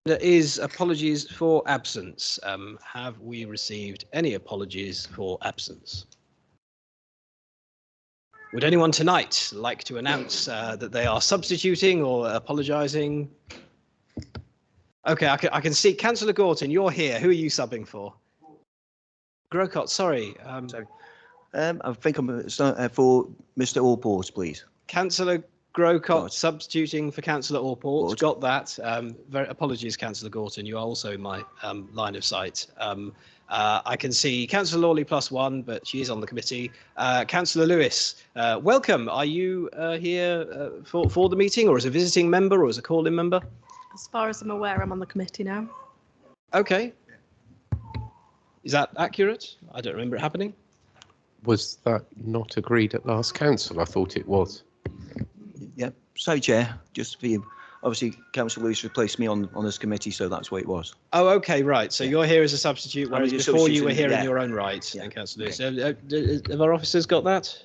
There is apologies for absence. Have we received any apologies for absence? Would anyone tonight like to announce that they are substituting or apologising? Okay, I can see Councillor Gorton, you're here. Who are you subbing for? Grocott, sorry. I think I'm for Mr. Allport, please. Councillor Grocott substituting for Councillor Allport. Got that. Apologies, Councillor Gorton. You are also in my line of sight. I can see Councillor Lawley +1, but she is on the committee. Councillor Lewis, welcome. Are you here for the meeting, or as a visiting member, or as a call-in member? As far as I'm aware, I'm on the committee now. Okay. Is that accurate? I don't remember it happening. Was that not agreed at last council? I thought it was. Yeah, sorry, Chair. Just for you. Obviously, Councillor Lewis replaced me on this committee, so that's what it was. Oh, okay, right. So you're here as a substitute, whereas before you were here in your own right, Councillor Lewis. Okay. Have our officers got that?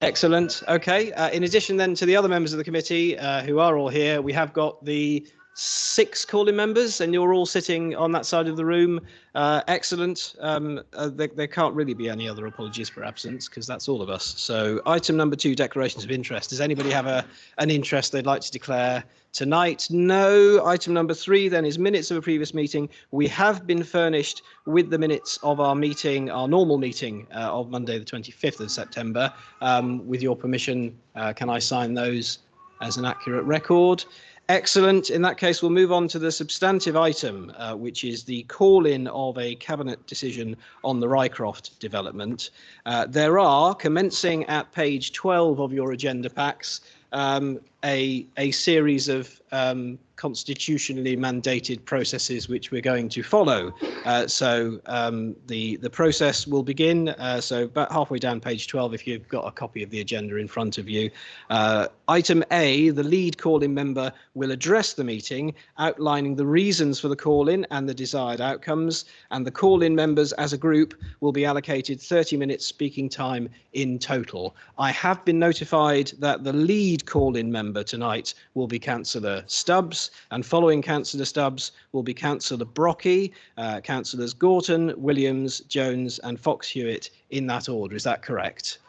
Excellent. Okay. In addition then to the other members of the committee who are all here, we have got the 6 call-in members, and you're all sitting on that side of the room. Excellent. There can't really be any other apologies for absence, because that's all of us. So item number 2, declarations of interest. Does anybody have an interest they'd like to declare tonight? No. Item number 3 then is minutes of a previous meeting. We have been furnished with the minutes of our meeting, our normal meeting of Monday the 25th of September. With your permission, can I sign those as an accurate record? Excellent. In that case, we'll move on to the substantive item, which is the call-in of a cabinet decision on the Rycroft development. There are, commencing at page 12 of your agenda packs, a series of constitutionally mandated processes which we're going to follow. The process will begin. So about halfway down page 12, if you've got a copy of the agenda in front of you. Item A, the lead call-in member will address the meeting, outlining the reasons for the call-in and the desired outcomes, and the call-in members as a group will be allocated 30 minutes speaking time in total. I have been notified that the lead call-in member tonight will be Councillor Stubbs, and following Councillor Stubbs will be Councillor Brockie, Councillors Gorton, Williams, Jones and Fox-Hewitt in that order. Is that correct?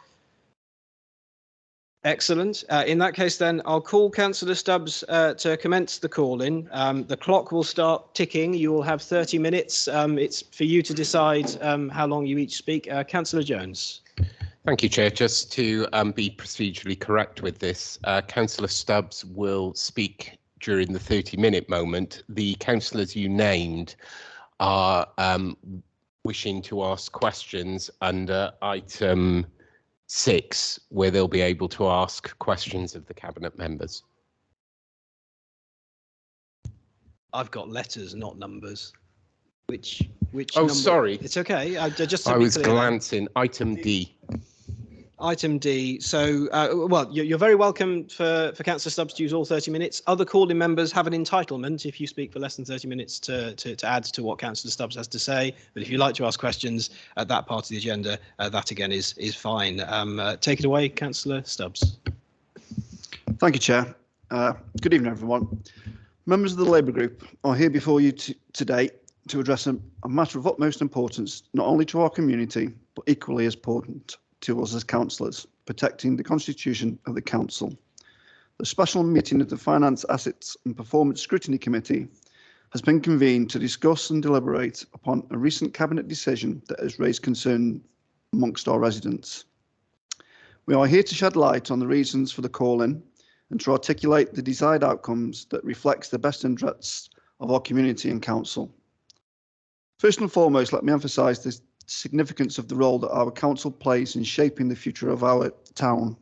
Excellent. In that case, then, I'll call Councillor Stubbs to commence the call-in. The clock will start ticking. You will have 30 minutes. It's for you to decide how long you each speak. Councillor Jones. Thank you, Chair. Just to be procedurally correct with this, Councillor Stubbs will speak during the 30-minute moment. The councillors you named are wishing to ask questions under item 6, where they'll be able to ask questions of the cabinet members. I've got letters, not numbers. Which oh, number? Sorry. It's okay. I was glancing. Item D. Item D. So, well, you're very welcome for Councillor Stubbs to use all 30 minutes. Other call-in members have an entitlement, if you speak for less than 30 minutes, to add to what Councillor Stubbs has to say. But if you like to ask questions at that part of the agenda, that again is fine. Take it away, Councillor Stubbs. Thank you, Chair. Good evening, everyone. Members of the Labour Group are here before you today to address a matter of utmost importance, not only to our community, but equally as important to us as councillors, protecting the constitution of the council. The special meeting of the Finance, Assets and Performance Scrutiny Committee has been convened to discuss and deliberate upon a recent cabinet decision that has raised concern amongst our residents. We are here to shed light on the reasons for the call-in and to articulate the desired outcomes that reflects the best interests of our community and council. First and foremost, let me emphasise the significance of the role that our council plays in shaping the future of our town.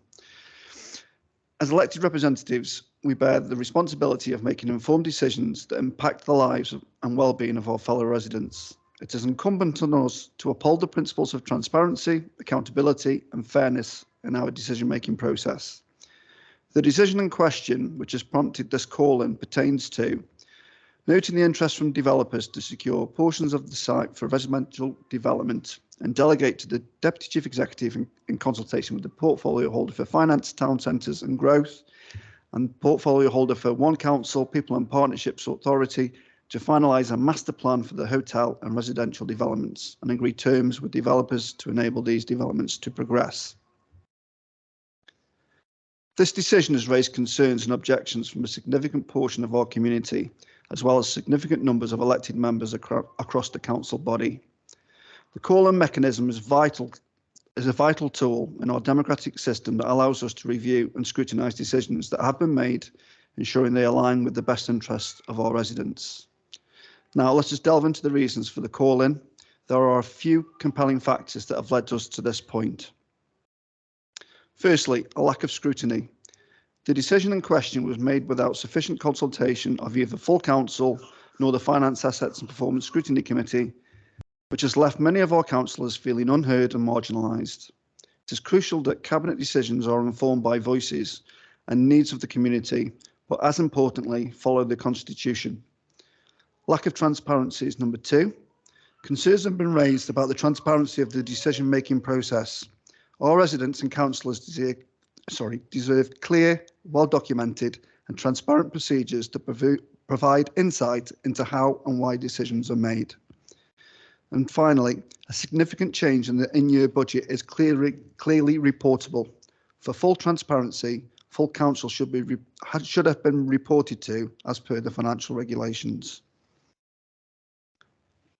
As elected representatives, we bear the responsibility of making informed decisions that impact the lives and well-being of our fellow residents. It is incumbent on us to uphold the principles of transparency, accountability and fairness in our decision-making process. The decision in question, which has prompted this call-in, pertains to noting the interest from developers to secure portions of the site for residential development and delegate to the Deputy Chief Executive in consultation with the portfolio holder for finance, town centres and growth, and portfolio holder for One Council, People and Partnerships Authority, to finalise a master plan for the hotel and residential developments and agree terms with developers to enable these developments to progress. This decision has raised concerns and objections from a significant portion of our community, as well as significant numbers of elected members across the council body. The call-in mechanism is a vital tool in our democratic system that allows us to review and scrutinise decisions that have been made, ensuring they align with the best interests of our residents. Now, let's just delve into the reasons for the call-in. There are a few compelling factors that have led us to this point. Firstly, a lack of scrutiny. The decision in question was made without sufficient consultation of either full council nor the Finance, Assets and Performance Scrutiny Committee, which has left many of our councillors feeling unheard and marginalised. It is crucial that cabinet decisions are informed by voices and needs of the community, but as importantly, follow the Constitution. Lack of transparency is number two. Concerns have been raised about the transparency of the decision-making process. Our residents and councillors deserve clear, well-documented and transparent procedures to provide insight into how and why decisions are made. And finally, a significant change in the in-year budget is clearly reportable. For full transparency, full council should have been reported to as per the financial regulations.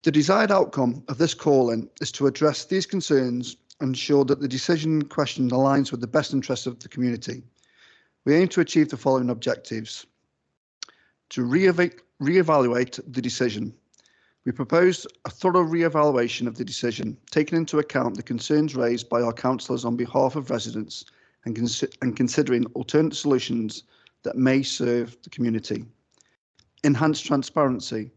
The desired outcome of this call-in is to address these concerns and ensure that the decision in question aligns with the best interests of the community. We aim to achieve the following objectives: to re-evaluate the decision. We propose a thorough re-evaluation of the decision, taking into account the concerns raised by our councillors on behalf of residents and considering alternate solutions that may serve the community. Enhanced transparency.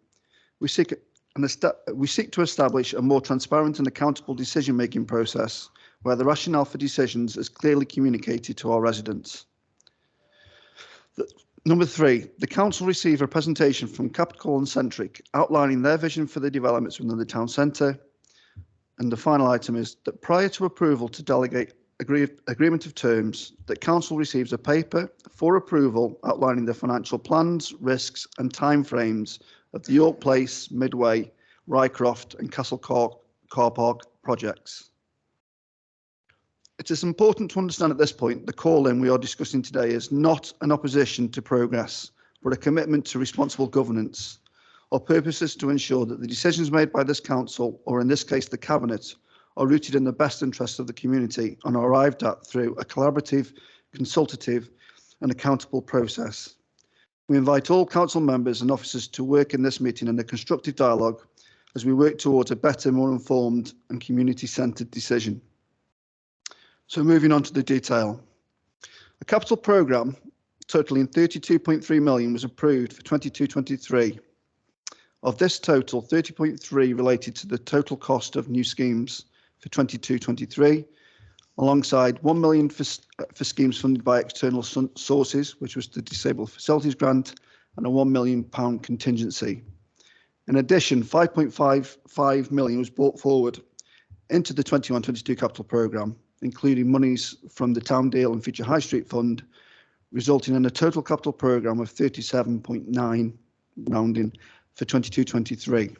We seek to establish a more transparent and accountable decision-making process where the rationale for decisions is clearly communicated to our residents. Number three, the council receive a presentation from Capital and Centric outlining their vision for the developments within the town centre. And the final item is that prior to approval to delegate agreement of terms, that council receives a paper for approval outlining the financial plans, risks and timeframes of the York Place, Midway, Rycroft and Castle car park projects. It is important to understand at this point the call-in we are discussing today is not an opposition to progress, but a commitment to responsible governance. Our purpose is to ensure that the decisions made by this council, or in this case the cabinet, are rooted in the best interests of the community and are arrived at through a collaborative, consultative and accountable process. We invite all council members and officers to work in this meeting in a constructive dialogue as we work towards a better, more informed and community-centred decision. So moving on to the detail. A capital programme totalling 32.3 million was approved for 22-23. Of this total, 30.3 related to the total cost of new schemes for 22-23, alongside 1 million for schemes funded by external sources, which was the Disabled Facilities Grant, and a £1 million contingency. In addition, 5.55 million was brought forward into the 21-22 capital programme, including monies from the Town Deal and Future High Street Fund, resulting in a total capital programme of 37.9 rounding for 22-23.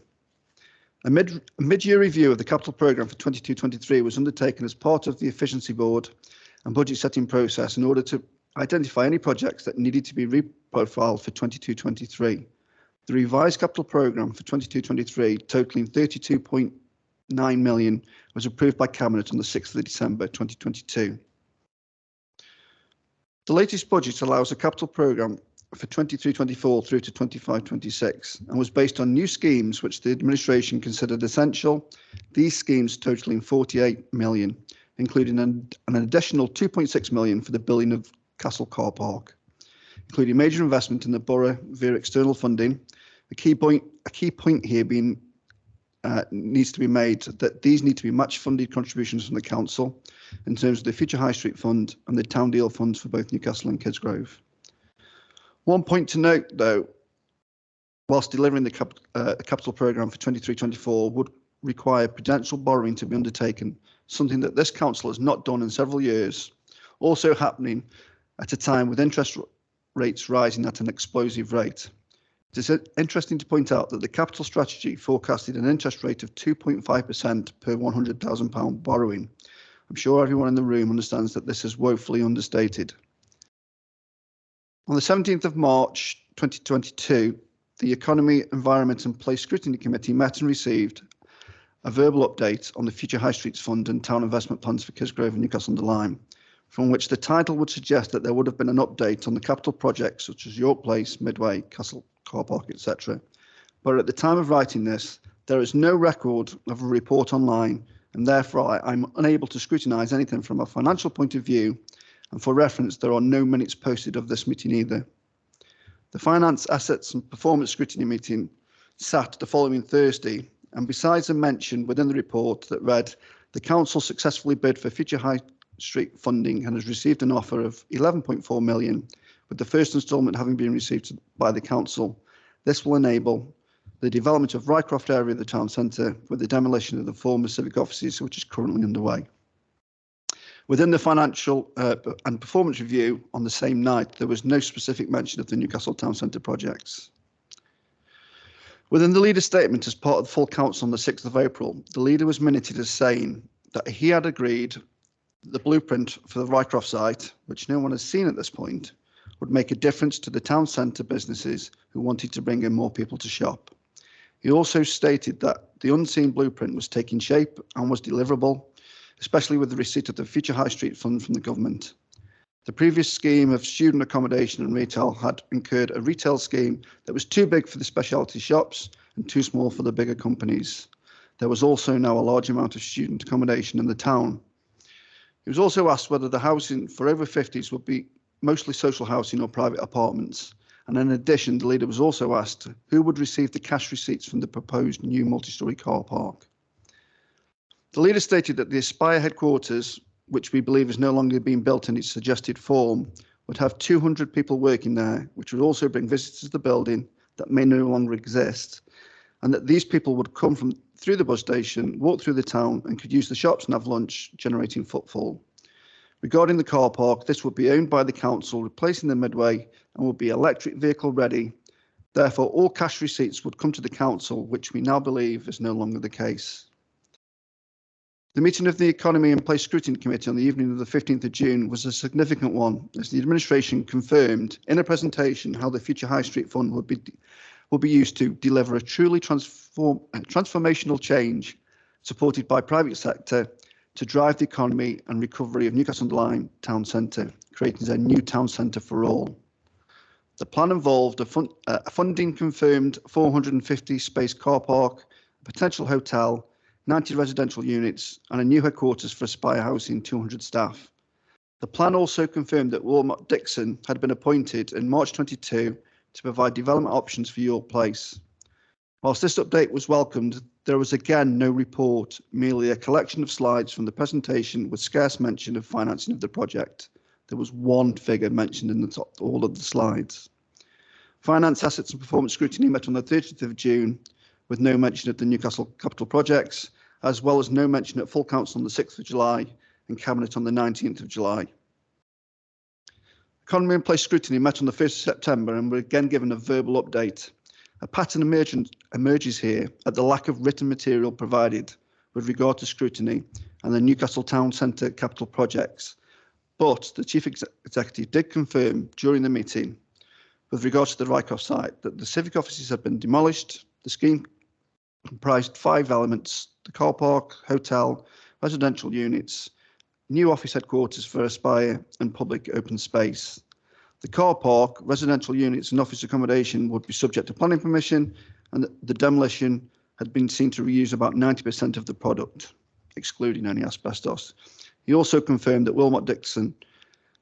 A mid-year review of the capital programme for 22-23 was undertaken as part of the Efficiency Board and budget setting process in order to identify any projects that needed to be reprofiled for 22-23. The revised capital programme for 22-23, totalling 32.9 million, was approved by Cabinet on the 6th of December 2022. The latest budget allows a capital programme for 23-24 through to 25-26 and was based on new schemes which the administration considered essential. These schemes totalling 48 million, including an additional 2.6 million for the building of Castle Car Park, including major investment in the borough via external funding. A key point here being needs to be made that these need to be match funded contributions from the council in terms of the Future High Street Fund and the Town Deal funds for both Newcastle and Kidsgrove. One point to note, though, whilst delivering the capital programme for 23-24 would require prudential borrowing to be undertaken, something that this council has not done in several years, also happening at a time with interest rates rising at an explosive rate. It is interesting to point out that the capital strategy forecasted an interest rate of 2.5% per £100,000 borrowing. I'm sure everyone in the room understands that this is woefully understated. On the 17th of March 2022, the Economy, Environment and Place Scrutiny Committee met and received a verbal update on the Future High Streets Fund and Town Investment Plans for Kisgrove and Newcastle-under-Lyme, from which the title would suggest that there would have been an update on the capital projects such as York Place, Midway, Castle Car Park, etc. But at the time of writing this, there is no record of a report online, and therefore I'm unable to scrutinise anything from a financial point of view, and for reference, there are no minutes posted of this meeting either. The Finance, Assets and Performance Scrutiny meeting sat the following Thursday, and besides a mention within the report that read, the Council successfully bid for Future High Street funding and has received an offer of 11.4 million, with the first instalment having been received by the Council. This will enable the development of Rycroft area of the town centre with the demolition of the former civic offices, which is currently underway. Within the financial and performance review on the same night, there was no specific mention of the Newcastle Town Centre projects. Within the leader's statement as part of the full council on the 6th of April, the leader was minuted as saying that he had agreed the blueprint for the Rycroft site, which no one has seen at this point, would make a difference to the town centre businesses who wanted to bring in more people to shop. He also stated that the unseen blueprint was taking shape and was deliverable, especially with the receipt of the Future High Street Fund from the government. The previous scheme of student accommodation and retail had incurred a retail scheme that was too big for the specialty shops and too small for the bigger companies. There was also now a large amount of student accommodation in the town. He was also asked whether the housing for over 50s would be mostly social housing or private apartments. And in addition, the leader was also asked who would receive the cash receipts from the proposed new multi-storey car park. The leader stated that the Aspire headquarters, which we believe is no longer being built in its suggested form, would have 200 people working there, which would also bring visitors to the building that may no longer exist, and that these people would come through the bus station, walk through the town and could use the shops and have lunch, generating footfall. Regarding the car park, this would be owned by the council, replacing the Midway, and would be electric vehicle ready. Therefore, all cash receipts would come to the council, which we now believe is no longer the case. The meeting of the Economy and Place Scrutiny Committee on the evening of the 15th of June was a significant one, as the administration confirmed in a presentation how the Future High Street Fund will be used to deliver a truly transformational change supported by private sector to drive the economy and recovery of Newcastle-under-Lyme town centre, creating a new town centre for all. The plan involved a funding confirmed 450 space car park, a potential hotel, 90 residential units and a new headquarters for Aspire Housing, 200 staff. The plan also confirmed that Walmart Dixon had been appointed in March 22 to provide development options for York Place. Whilst this update was welcomed, there was again no report, merely a collection of slides from the presentation with scarce mention of financing of the project. There was one figure mentioned in all of the slides. Finance, Assets and Performance Scrutiny met on the 30th of June with no mention of the Newcastle capital projects, as well as no mention at full council on the 6th of July and Cabinet on the 19th of July. Economy and Place Scrutiny met on the 1st of September and were again given a verbal update. A pattern emerges here at the lack of written material provided with regard to scrutiny and the Newcastle Town Centre capital projects, but the Chief Executive did confirm during the meeting with regards to the Rycroft site that the civic offices had been demolished. The scheme comprised 5 elements: the car park, hotel, residential units, new office headquarters for Aspire and public open space. The car park, residential units and office accommodation would be subject to planning permission, and the demolition had been seen to reuse about 90% of the product, excluding any asbestos. He also confirmed that Wilmot Dixon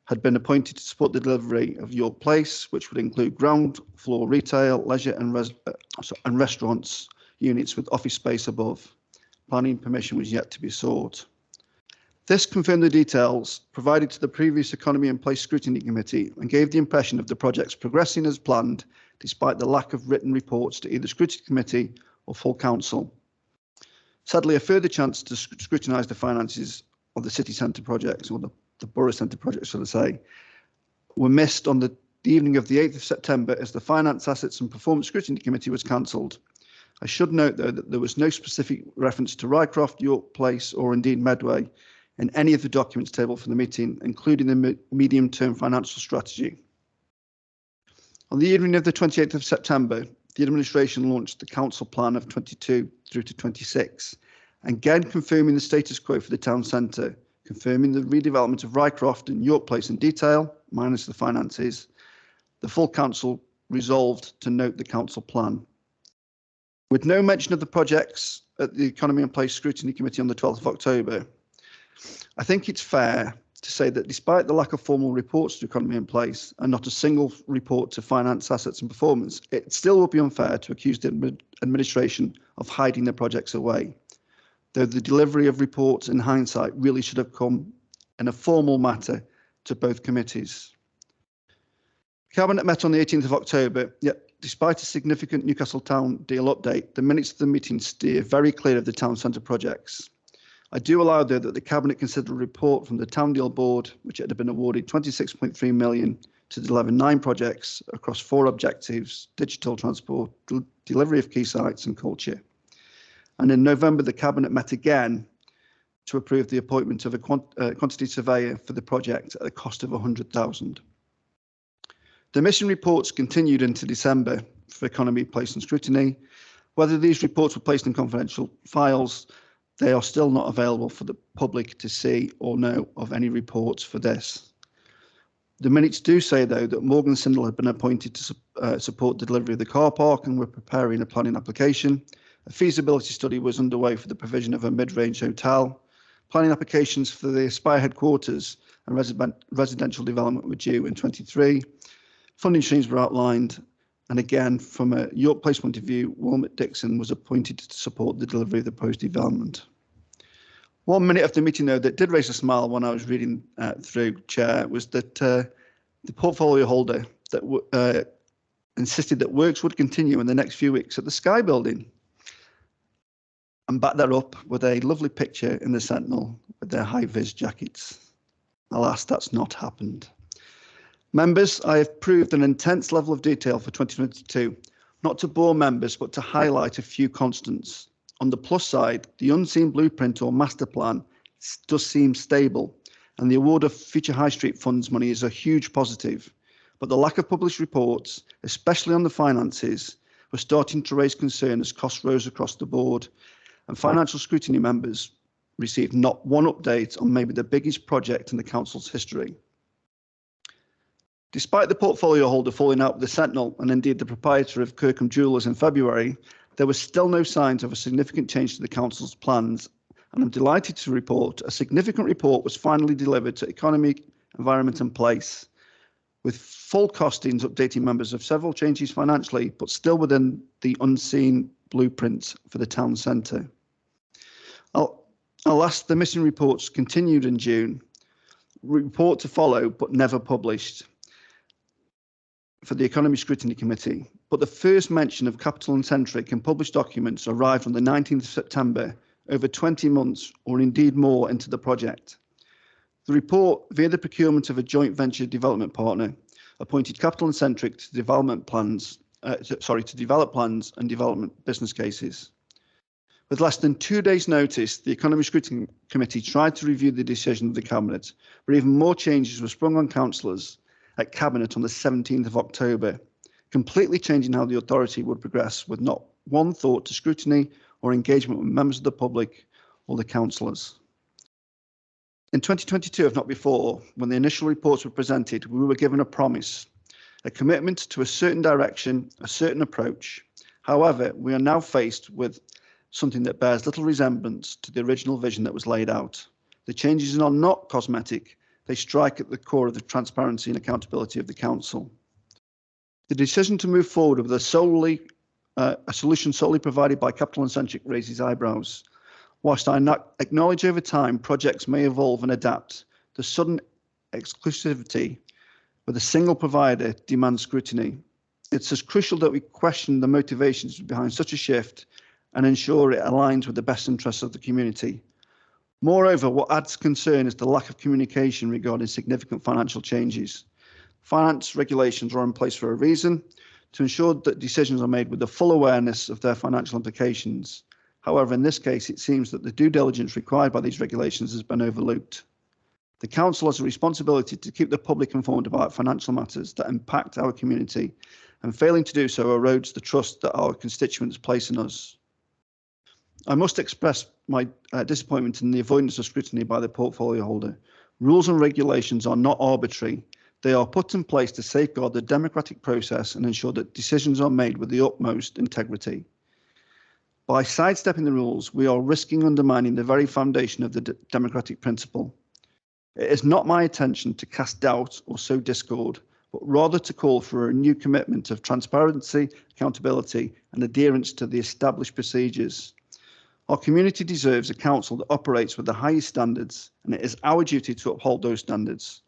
had been appointed to support the delivery of York Place, which would include ground floor retail, leisure and restaurants units with office space above. Planning permission was yet to be sought. This confirmed the details provided to the previous Economy and Place Scrutiny Committee and gave the impression of the projects progressing as planned, despite the lack of written reports to either Scrutiny Committee or full council. Sadly, a further chance to scrutinise the finances of the city centre projects, or the borough centre projects, should I say, were missed on the the evening of the 8th of September as the Finance, Assets and Performance Scrutiny Committee was cancelled. I should note, though, that there was no specific reference to Rycroft, York Place, or indeed Medway in any of the documents tabled for the meeting, including the medium-term financial strategy. On the evening of the 28th of September, the administration launched the council plan of 22 through to 26, again confirming the status quo for the town centre, confirming the redevelopment of Rycroft and York Place in detail, minus the finances. The full council resolved to note the council plan. With no mention of the projects at the Economy and Place Scrutiny Committee on the 12th of October, I think it's fair to say that despite the lack of formal reports to Economy and Place and not a single report to Finance, Assets and Performance, it still would be unfair to accuse the administration of hiding their projects away, though the delivery of reports in hindsight really should have come in a formal matter to both committees. Cabinet met on the 18th of October, yet despite a significant Newcastle Town deal update, the minutes of the meeting steer very clear of the town centre projects. I do allow, though, that the Cabinet considered a report from the Town Deal Board, which had been awarded £26.3 million to deliver 9 projects across 4 objectives: digital transport, delivery of key sites and culture. And in November, the Cabinet met again to approve the appointment of a quantity surveyor for the project at a cost of £100,000. The mission reports continued into December for Economy, Place and Scrutiny. Whether these reports were placed in confidential files, they are still not available for the public to see or know of any reports for this. The minutes do say, though, that Morgan Sindall had been appointed to support the delivery of the car park and were preparing a planning application. A feasibility study was underway for the provision of a mid-range hotel. Planning applications for the Aspire headquarters and residential development were due in 23. Funding streams were outlined. And again, from a York Place point of view, Wilmot Dixon was appointed to support the delivery of the proposed development. 1 minute of the meeting, though, that did raise a smile when I was reading through, Chair, was that the portfolio holder that insisted that works would continue in the next few weeks at the Sky Building, and backed that up with a lovely picture in the Sentinel with their high-vis jackets. Alas, that's not happened. Members, I have proved an intense level of detail for 2022, not to bore members, but to highlight a few constants. On the plus side, the unseen blueprint or master plan does seem stable, and the award of future High Street funds money is a huge positive. But the lack of published reports, especially on the finances, was starting to raise concern as costs rose across the board, and financial scrutiny members received not one update on maybe the biggest project in the council's history. Despite the portfolio holder falling out with the Sentinel and indeed the proprietor of Kirkham Jewellers in February, there was still no signs of a significant change to the council's plans, and I'm delighted to report a significant report was finally delivered to Economy, Environment and Place, with full costings updating members of several changes financially, but still within the unseen blueprint for the town centre. Alas, the missing reports continued in June. Report to follow, but never published, for the Economy Scrutiny Committee, but the first mention of capital-centric and published documents arrived on the 19th of September, over 20 months or indeed more into the project. The report, via the procurement of a joint venture development partner, appointed capital-centric to develop plans and development business cases. With less than 2 days' notice, the Economy Scrutiny Committee tried to review the decision of the Cabinet, but even more changes were sprung on councillors at Cabinet on the 17th of October, completely changing how the authority would progress, with not one thought to scrutiny or engagement with members of the public or the councillors. In 2022, if not before, when the initial reports were presented, we were given a promise, a commitment to a certain direction, a certain approach. However, we are now faced with something that bears little resemblance to the original vision that was laid out. The changes are not cosmetic. They strike at the core of the transparency and accountability of the council. The decision to move forward with a solution solely provided by Capital and Centric raises eyebrows. Whilst I acknowledge over time projects may evolve and adapt, the sudden exclusivity with a single provider demands scrutiny. It's as crucial that we question the motivations behind such a shift and ensure it aligns with the best interests of the community. Moreover, what adds concern is the lack of communication regarding significant financial changes. Finance regulations are in place for a reason, to ensure that decisions are made with the full awareness of their financial implications. However, in this case, it seems that the due diligence required by these regulations has been overlooked. The Council has a responsibility to keep the public informed about financial matters that impact our community, and failing to do so erodes the trust that our constituents place in us. I must express my disappointment in the avoidance of scrutiny by the portfolio holder. Rules and regulations are not arbitrary. They are put in place to safeguard the democratic process and ensure that decisions are made with the utmost integrity. By sidestepping the rules, we are risking undermining the very foundation of the democratic principle. It is not my intention to cast doubt or sow discord, but rather to call for a new commitment of transparency, accountability, and adherence to the established procedures. Our community deserves a council that operates with the highest standards, and it is our duty to uphold those standards.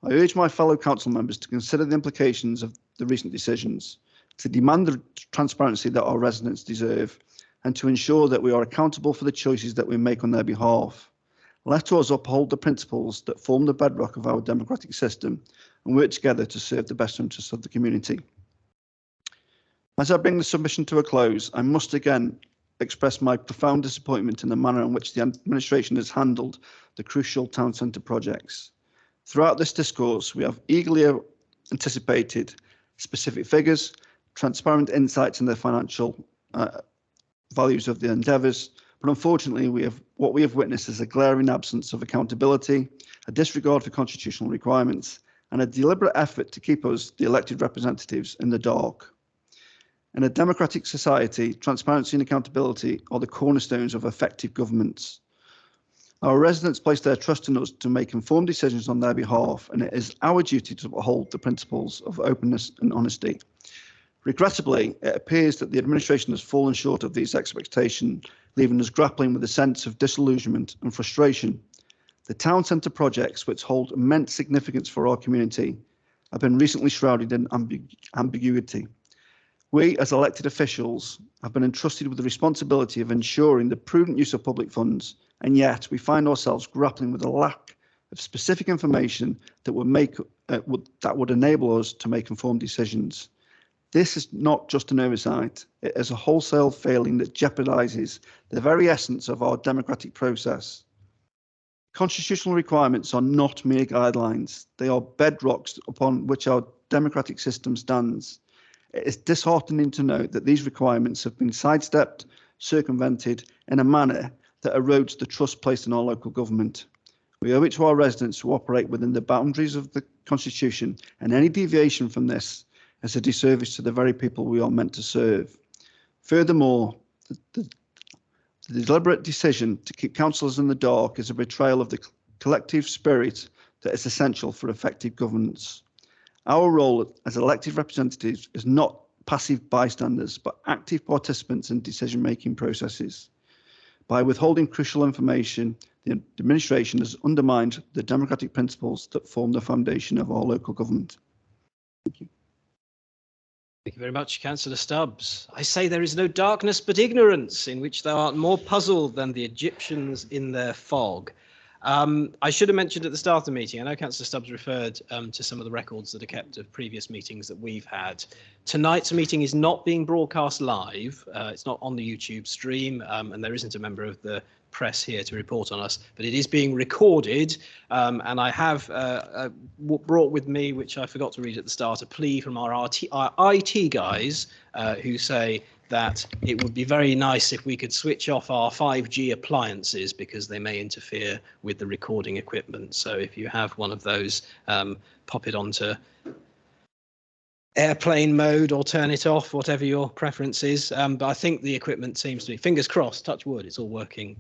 I urge my fellow council members to consider the implications of the recent decisions, to demand the transparency that our residents deserve, and to ensure that we are accountable for the choices that we make on their behalf. Let us uphold the principles that form the bedrock of our democratic system and work together to serve the best interests of the community. As I bring the submission to a close, I must again express my profound disappointment in the manner in which the administration has handled the crucial town centre projects. Throughout this discourse, we have eagerly anticipated specific figures, transparent insights into the financial values of the endeavours, but unfortunately, what we have witnessed is a glaring absence of accountability, a disregard for constitutional requirements, and a deliberate effort to keep us, the elected representatives, in the dark. In a democratic society, transparency and accountability are the cornerstones of effective governments. Our residents place their trust in us to make informed decisions on their behalf, and it is our duty to uphold the principles of openness and honesty. Regrettably, it appears that the administration has fallen short of these expectations, leaving us grappling with a sense of disillusionment and frustration. The town centre projects, which hold immense significance for our community, have been recently shrouded in ambiguity. We, as elected officials, have been entrusted with the responsibility of ensuring the prudent use of public funds, and yet we find ourselves grappling with a lack of specific information that would enable us to make informed decisions. This is not just an oversight, it is a wholesale failing that jeopardises the very essence of our democratic process. Constitutional requirements are not mere guidelines, they are bedrocks upon which our democratic system stands. It is disheartening to note that these requirements have been sidestepped, circumvented in a manner that erodes the trust placed in our local government. We owe it to our residents to operate within the boundaries of the Constitution, and any deviation from this is a disservice to the very people we are meant to serve. Furthermore, the deliberate decision to keep councillors in the dark is a betrayal of the collective spirit that is essential for effective governance. Our role as elected representatives is not passive bystanders, but active participants in decision-making processes. By withholding crucial information, the administration has undermined the democratic principles that form the foundation of our local government. Thank you. Thank you very much, Councillor Stubbs. I say there is no darkness but ignorance, in which thou art more puzzled than the Egyptians in their fog. I should have mentioned at the start of the meeting, I know Councillor Stubbs referred to some of the records that are kept of previous meetings that we've had. Tonight's meeting is not being broadcast live. It's not on the YouTube stream, and there isn't a member of the press here to report on us, but it is being recorded, and I have brought with me, which I forgot to read at the start, a plea from our IT guys who say that it would be very nice if we could switch off our 5G appliances because they may interfere with the recording equipment. So if you have one of those, pop it onto airplane mode or turn it off, whatever your preference is. But I think the equipment seems to be, fingers crossed, touch wood, it's all working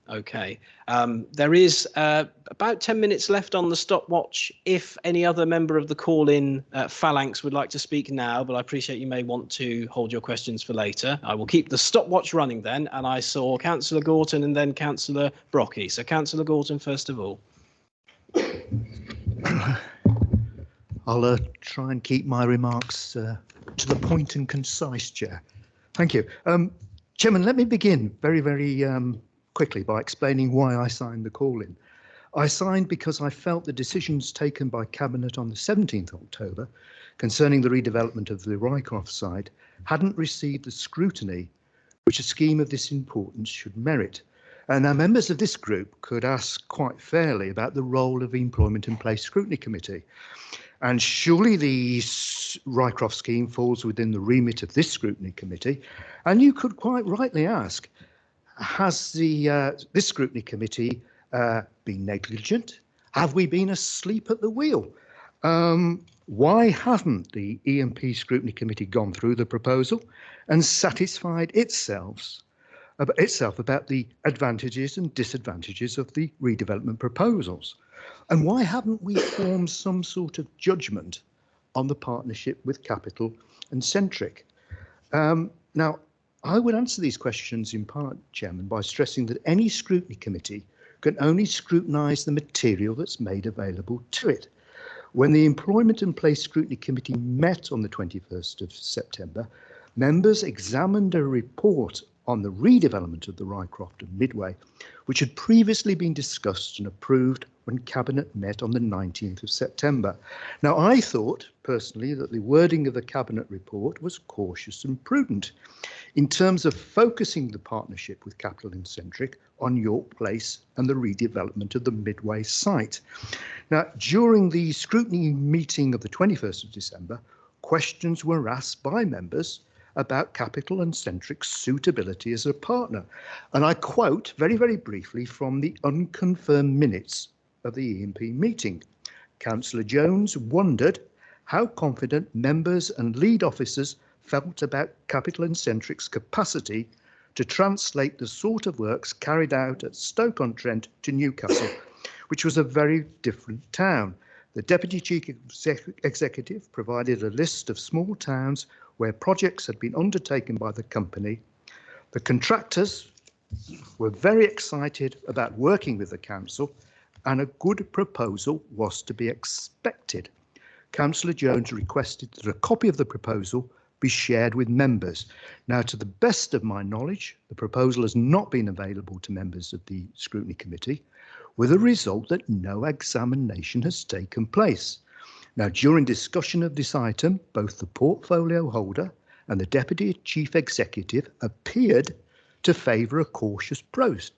okay. There is about 10 minutes left on the stopwatch if any other member of the call-in phalanx would like to speak now, but I appreciate you may want to hold your questions for later. I will keep the stopwatch running then, and I saw Councillor Gorton and then Councillor Brocky. So Councillor Gorton first of all. I'll try and keep my remarks to the point and concise, Chair. Thank you. Chairman, let me begin very, very quickly by explaining why I signed the call-in. I signed because I felt the decisions taken by Cabinet on the 17th October concerning the redevelopment of the Rycroft site hadn't received the scrutiny which a scheme of this importance should merit. And now members of this group could ask quite fairly about the role of the Employment and Place Scrutiny Committee. And surely the Rycroft scheme falls within the remit of this scrutiny committee. And you could quite rightly ask, has this scrutiny committee been negligent? Have we been asleep at the wheel? Why haven't the EMP Scrutiny Committee gone through the proposal and satisfied itself about the advantages and disadvantages of the redevelopment proposals? And why haven't we formed some sort of judgment on the partnership with Capital and Centric? Now, I would answer these questions in part, Chairman, by stressing that any scrutiny committee can only scrutinise the material that's made available to it. When the Employment and Place Scrutiny Committee met on the 21st of September, members examined a report on the redevelopment of the Rycroft and Midway, which had previously been discussed and approved when Cabinet met on the 19th of September. Now, I thought, personally, that the wording of the Cabinet report was cautious and prudent in terms of focusing the partnership with Capital and Centric on York Place and the redevelopment of the Midway site. Now, during the scrutiny meeting of the 21st of December, questions were asked by members about Capital and Centric's suitability as a partner. And I quote very, very briefly from the unconfirmed minutes of the EMP meeting. Councillor Jones wondered how confident members and lead officers felt about Capital and Centric's capacity to translate the sort of works carried out at Stoke-on-Trent to Newcastle, which was a very different town. The Deputy Chief Executive provided a list of small towns where projects had been undertaken by the company. The contractors were very excited about working with the council, and a good proposal was to be expected. Councillor Jones requested that a copy of the proposal be shared with members. Now, to the best of my knowledge, the proposal has not been available to members of the Scrutiny Committee, with a result that no examination has taken place. Now, during discussion of this item, both the portfolio holder and the Deputy Chief Executive appeared to favour a cautious approach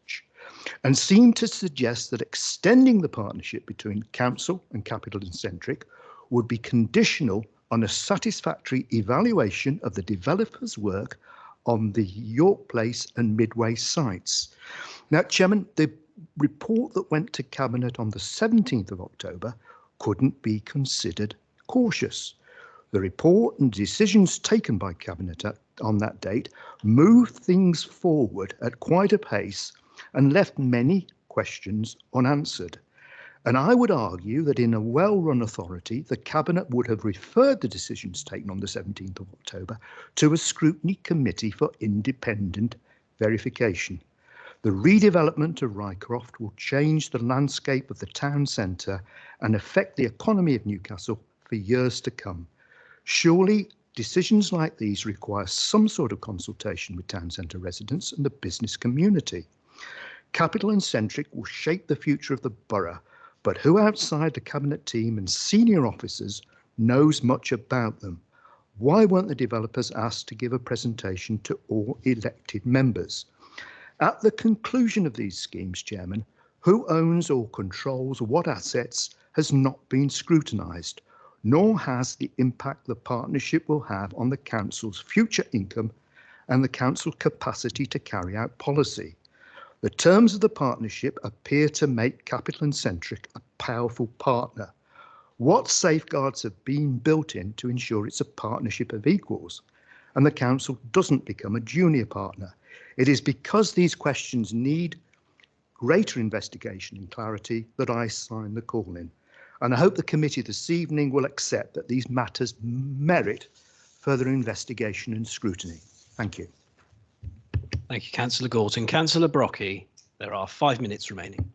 and seemed to suggest that extending the partnership between Council and Capital and Centric would be conditional on a satisfactory evaluation of the developer's work on the York Place and Midway sites. Now, Chairman, the report that went to Cabinet on the 17th of October couldn't be considered cautious. The report and decisions taken by Cabinet on that date moved things forward at quite a pace and left many questions unanswered. And I would argue that in a well-run authority, the Cabinet would have referred the decisions taken on the 17th of October to a scrutiny committee for independent verification. The redevelopment of Rycroft will change the landscape of the town centre and affect the economy of Newcastle for years to come. Surely decisions like these require some sort of consultation with town centre residents and the business community. Capital and Centric will shape the future of the borough, but who outside the Cabinet team and senior officers knows much about them? Why weren't the developers asked to give a presentation to all elected members? At the conclusion of these schemes, Chairman, who owns or controls what assets has not been scrutinised, nor has the impact the partnership will have on the Council's future income and the Council's capacity to carry out policy. The terms of the partnership appear to make Capital and Centric a powerful partner. What safeguards have been built in to ensure it's a partnership of equals and the Council doesn't become a junior partner? It is because these questions need greater investigation and clarity that I sign the call in. And I hope the committee this evening will accept that these matters merit further investigation and scrutiny. Thank you. Thank you, Councillor Gorton. Councillor Brockie, there are 5 minutes remaining.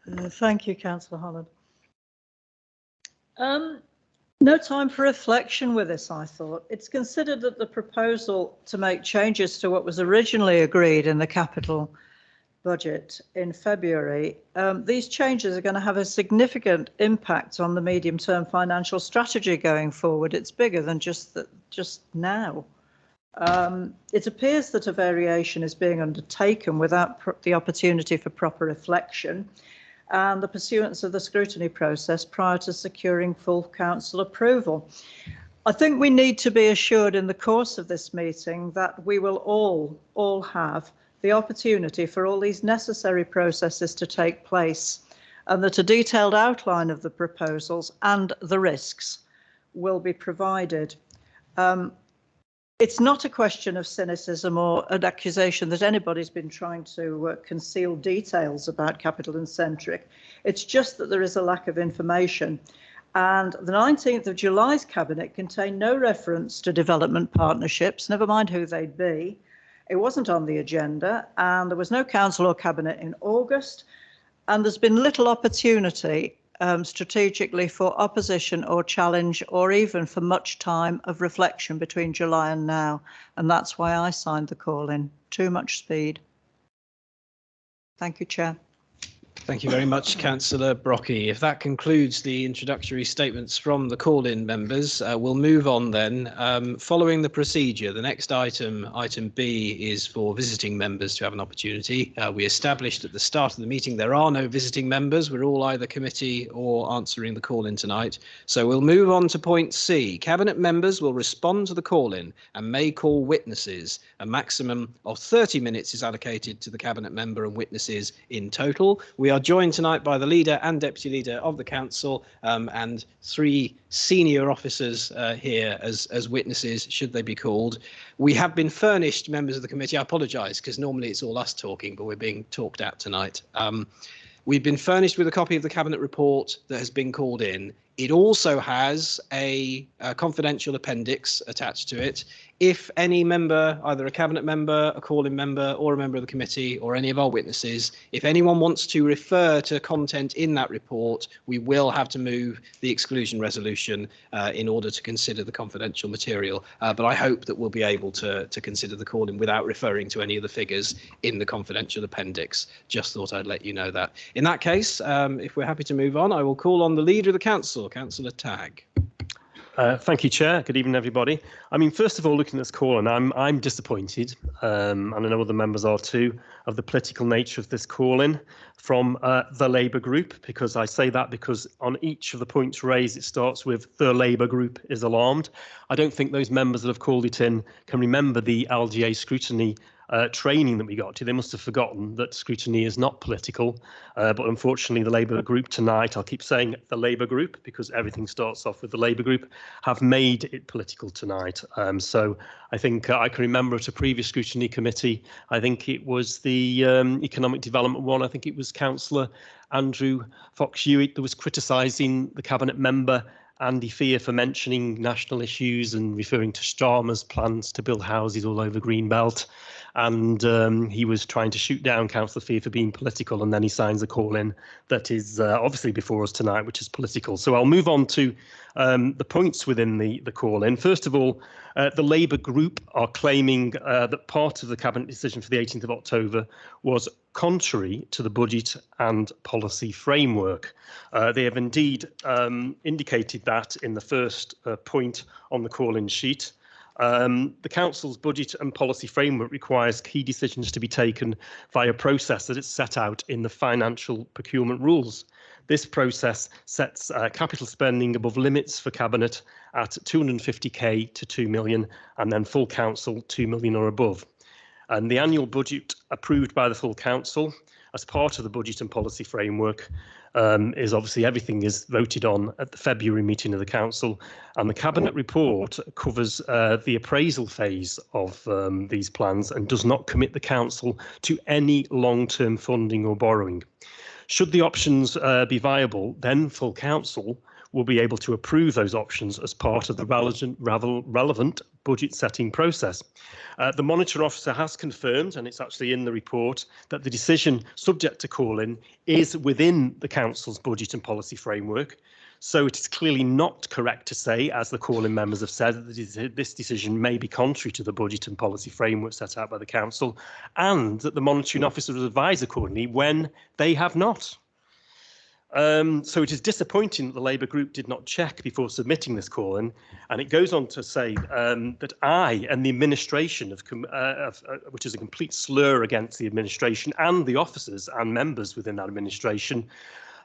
Thank you, Councillor Holland. No time for reflection with this, I thought. It's considered that the proposal to make changes to what was originally agreed in the Capital budget in February, these changes are going to have a significant impact on the medium-term financial strategy going forward. It's bigger than just now. It appears that a variation is being undertaken without the opportunity for proper reflection and the pursuance of the scrutiny process prior to securing full council approval. I think we need to be assured in the course of this meeting that we will all have the opportunity for all these necessary processes to take place, and that a detailed outline of the proposals and the risks will be provided. It's not a question of cynicism or an accusation that anybody's been trying to conceal details about Capital and Centric. It's just that there is a lack of information. And the 19th of July's Cabinet contained no reference to development partnerships, never mind who they'd be. It wasn't on the agenda, and there was no Council or Cabinet in August, and there's been little opportunity strategically for opposition or challenge, or even for much time of reflection between July and now, and that's why I signed the call in. Too much speed. Thank you, Chair. Thank you very much, Councillor Brockie. If that concludes the introductory statements from the call-in members, we'll move on then. Following the procedure, the next item, item B, is for visiting members to have an opportunity. We established at the start of the meeting there are no visiting members. We're all either committee or answering the call-in tonight. So we'll move on to point C. Cabinet members will respond to the call-in and may call witnesses. A maximum of 30 minutes is allocated to the Cabinet member and witnesses in total. We are joined tonight by the Leader and Deputy Leader of the Council and 3 senior officers here as witnesses, should they be called. We have been furnished, members of the committee, I apologise because normally it's all us talking, but we're being talked at tonight. We've been furnished with a copy of the Cabinet report that has been called in. It also has a confidential appendix attached to it. If any member, either a Cabinet member, a call-in member, or a member of the committee, or any of our witnesses, if anyone wants to refer to content in that report, we will have to move the exclusion resolution in order to consider the confidential material. But I hope that we'll be able to consider the call-in without referring to any of the figures in the confidential appendix. Just thought I'd let you know that. In that case, if we're happy to move on, I will call on the Leader of the Council, Councillor Tagg. Thank you, Chair. Good evening, everybody. I mean, first of all, looking at this call, and I'm disappointed, and I know other members are too, of the political nature of this call-in from the Labour group, because I say that because on each of the points raised, it starts with the Labour group is alarmed. I don't think those members that have called it in can remember the LGA scrutiny training that we got to. They must have forgotten that scrutiny is not political, but unfortunately the Labour group tonight, I'll keep saying the Labour group because everything starts off with the Labour group, have made it political tonight. So I think I can remember at a previous scrutiny committee, I think it was the economic development one, I think it was Councillor Andrew Fox-Hewitt that was criticising the Cabinet member Andy Fear for mentioning national issues and referring to Starmer's plans to build houses all over Greenbelt. And he was trying to shoot down Councillor Fear for being political, and then he signs a call in that is obviously before us tonight, which is political. So I'll move on to the points within the call in. First of all, the Labour group are claiming that part of the Cabinet decision for the 18th of October was contrary to the budget and policy framework. They have indeed indicated that in the first point on the call-in sheet. The Council's budget and policy framework requires key decisions to be taken via a process that is set out in the financial procurement rules. This process sets capital spending above limits for Cabinet at 250k to 2 million, and then full Council 2 million or above. And the annual budget approved by the full Council as part of the budget and policy framework is obviously everything is voted on at the February meeting of the Council, and the Cabinet report covers the appraisal phase of these plans and does not commit the Council to any long-term funding or borrowing. Should the options be viable, then full Council will be able to approve those options as part of the relevant budget setting process. The Monitor Officer has confirmed, and it's actually in the report, that the decision subject to call-in is within the Council's budget and policy framework. So it is clearly not correct to say, as the call-in members have said, that this decision may be contrary to the budget and policy framework set out by the council, and that the monitoring officer has advised accordingly when they have not. So it is disappointing that the Labour group did not check before submitting this call-in, and it goes on to say that I and the administration, which is a complete slur against the administration and the officers and members within that administration,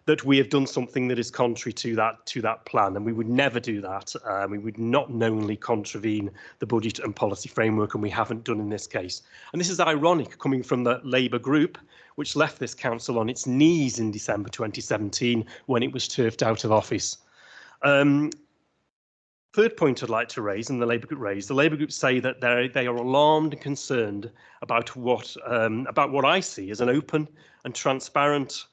that we have done something that is contrary to that plan, and we would never do that. We would not knowingly contravene the budget and policy framework, and we haven't done in this case. And this is ironic coming from the Labour group, which left this council on its knees in December 2017 when it was turfed out of office. Third point I'd like to raise, and the Labour group raised, the Labour group say that they are alarmed and concerned about what I see as an open and transparent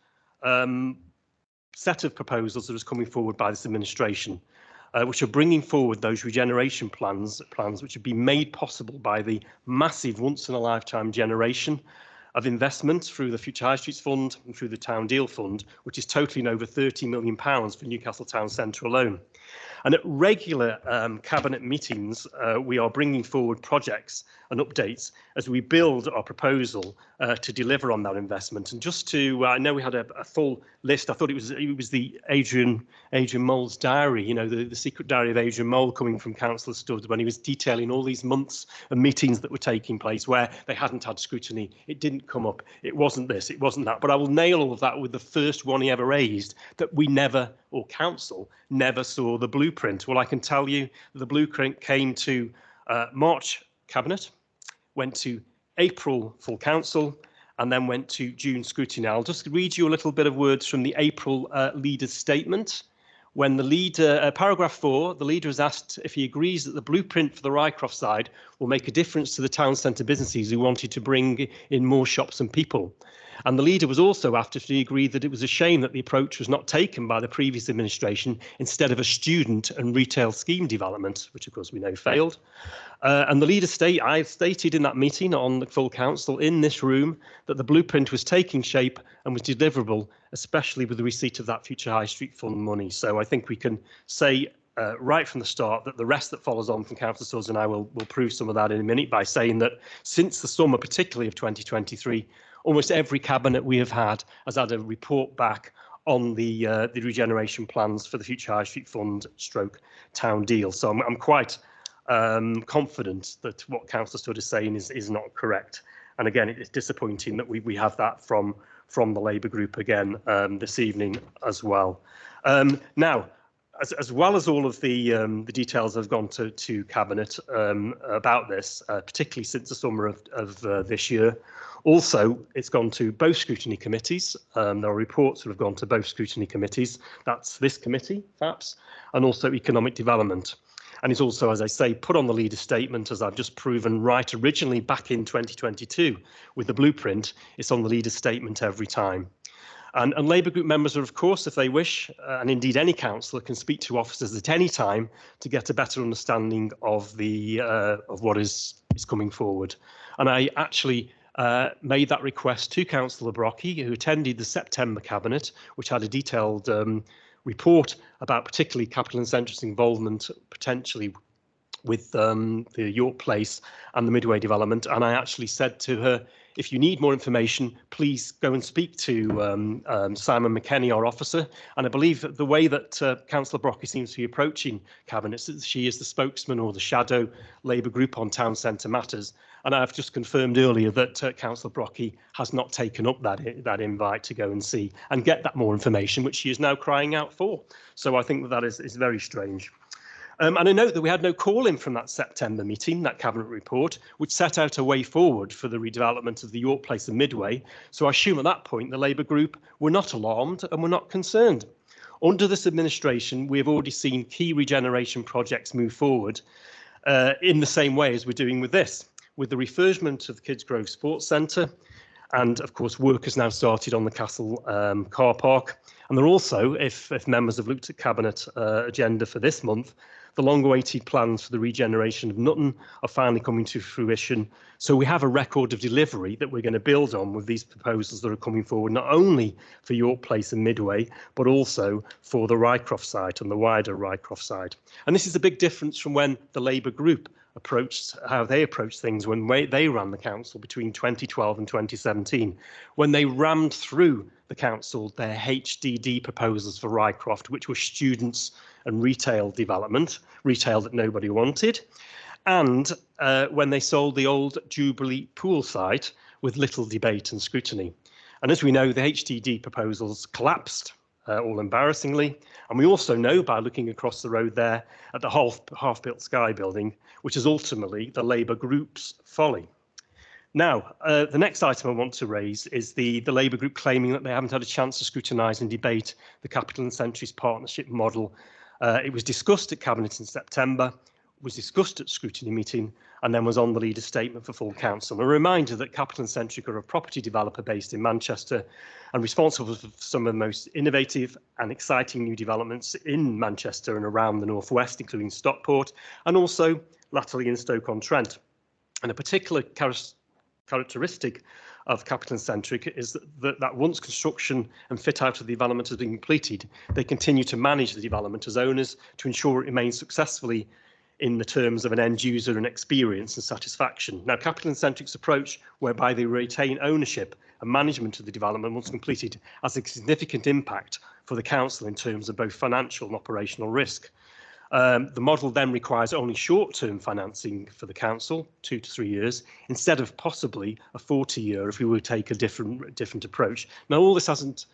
set of proposals that is coming forward by this administration, which are bringing forward those regeneration plans which have been made possible by the massive once-in-a-lifetime generation of investment through the Future High Streets Fund and through the Town Deal Fund, which is totaling over £30 million for Newcastle Town Centre alone. And at regular Cabinet meetings, we are bringing forward projects and updates as we build our proposal to deliver on that investment. And just to, I know we had a full list. I thought it was the Adrian Mole's diary, the secret diary of Adrian Mole coming from Councillor Stubbs, when he was detailing all these months of meetings that were taking place where they hadn't had scrutiny. It didn't come up. It wasn't this. It wasn't that. But I will nail all of that with the first one he ever raised, that we never, or council never saw the blueprint. Well, I can tell you the blueprint came to March Cabinet, went to April full council, and then went to June scrutiny. I'll just read you a little bit of words from the April leader's statement. When the leader, paragraph 4, the leader is asked if he agrees that the blueprint for the Rycroft side will make a difference to the town centre businesses who wanted to bring in more shops and people. And the leader was also asked if he agreed that it was a shame that the approach was not taken by the previous administration instead of a student and retail scheme development, which of course we know failed. And the leader I stated in that meeting on the full council in this room that the blueprint was taking shape and was deliverable, especially with the receipt of that Future High Street Fund money. So I think we can say right from the start that the rest that follows on from Councillor Stubbs and I will prove some of that in a minute by saying that since the summer, particularly of 2023, almost every cabinet we have had has had a report back on the regeneration plans for the Future High Street Fund / Town Deal. So I'm quite confident that what Councillor Stubbs is saying is not correct. And again, it's disappointing that we have that from the Labour group again this evening as well. Now, as well as all of the details have gone to Cabinet about this, particularly since the summer of this year, also it's gone to both scrutiny committees. There are reports that have gone to both scrutiny committees. That's this committee, FAPS, and also Economic Development. And it's also, as I say, put on the leader statement, as I've just proven right originally back in 2022 with the blueprint. It's on the leader statement every time. And Labour group members are, of course, if they wish, and indeed any councillor can speak to officers at any time to get a better understanding of what is coming forward. And I actually made that request to Councillor Brockie, who attended the September Cabinet, which had a detailed report about particularly Capital and Centre's involvement potentially with the York Place and the Midway development. And I actually said to her, if you need more information, please go and speak to Simon McKenny, our officer. And I believe that the way that Councillor Brockie seems to be approaching Cabinet, she is the spokesman or the shadow Labour group on town centre matters. And I've just confirmed earlier that Councillor Brockie has not taken up that invite to go and see and get that more information, which she is now crying out for. So I think that is very strange. And I note that we had no call-in from that September meeting, that Cabinet report, which set out a way forward for the redevelopment of the York Place and Midway. So I assume at that point the Labour group were not alarmed and were not concerned. Under this administration, we have already seen key regeneration projects move forward in the same way as we're doing with this, with the refurbishment of the Kids Grove Sports Centre. And of course, work has now started on the Castle car park. And there also, if members have looked at Cabinet agenda for this month, The long-awaited plans for the regeneration of Nutton are finally coming to fruition. So we have a record of delivery that we're going to build on with these proposals that are coming forward, not only for York Place and Midway, but also for the Rycroft site and the wider Rycroft site. And this is a big difference from when the Labour group how they approached things when they ran the council between 2012 and 2017, when they rammed through the council their HDD proposals for Rycroft, which were students and retail development, retail that nobody wanted, and when they sold the old Jubilee pool site with little debate and scrutiny. And as we know, the HDD proposals collapsed, all embarrassingly. And we also know by looking across the road there at the half-built Sky building, which is ultimately the Labour group's folly. Now, the next item I want to raise is the Labour group claiming that they haven't had a chance to scrutinise and debate the Capital and Centuries partnership model. It was discussed at Cabinet in September, was discussed at scrutiny meeting, and then was on the leader's statement for full council. A reminder that Capital and Centric are a property developer based in Manchester and responsible for some of the most innovative and exciting new developments in Manchester and around the northwest, including Stockport and also latterly in Stoke-on-Trent. And a particular characteristic of Capital and Centric is that once construction and fit out of the development has been completed, they continue to manage the development as owners to ensure it remains successfully in the terms of an end user and experience and satisfaction. Now, Capital and Centric's approach, whereby they retain ownership and management of the development once completed, has a significant impact for the council in terms of both financial and operational risk. The model then requires only short-term financing for the council, 2 to 3 years, instead of possibly a 40-year if we were to take a different approach. Now, all this hasn't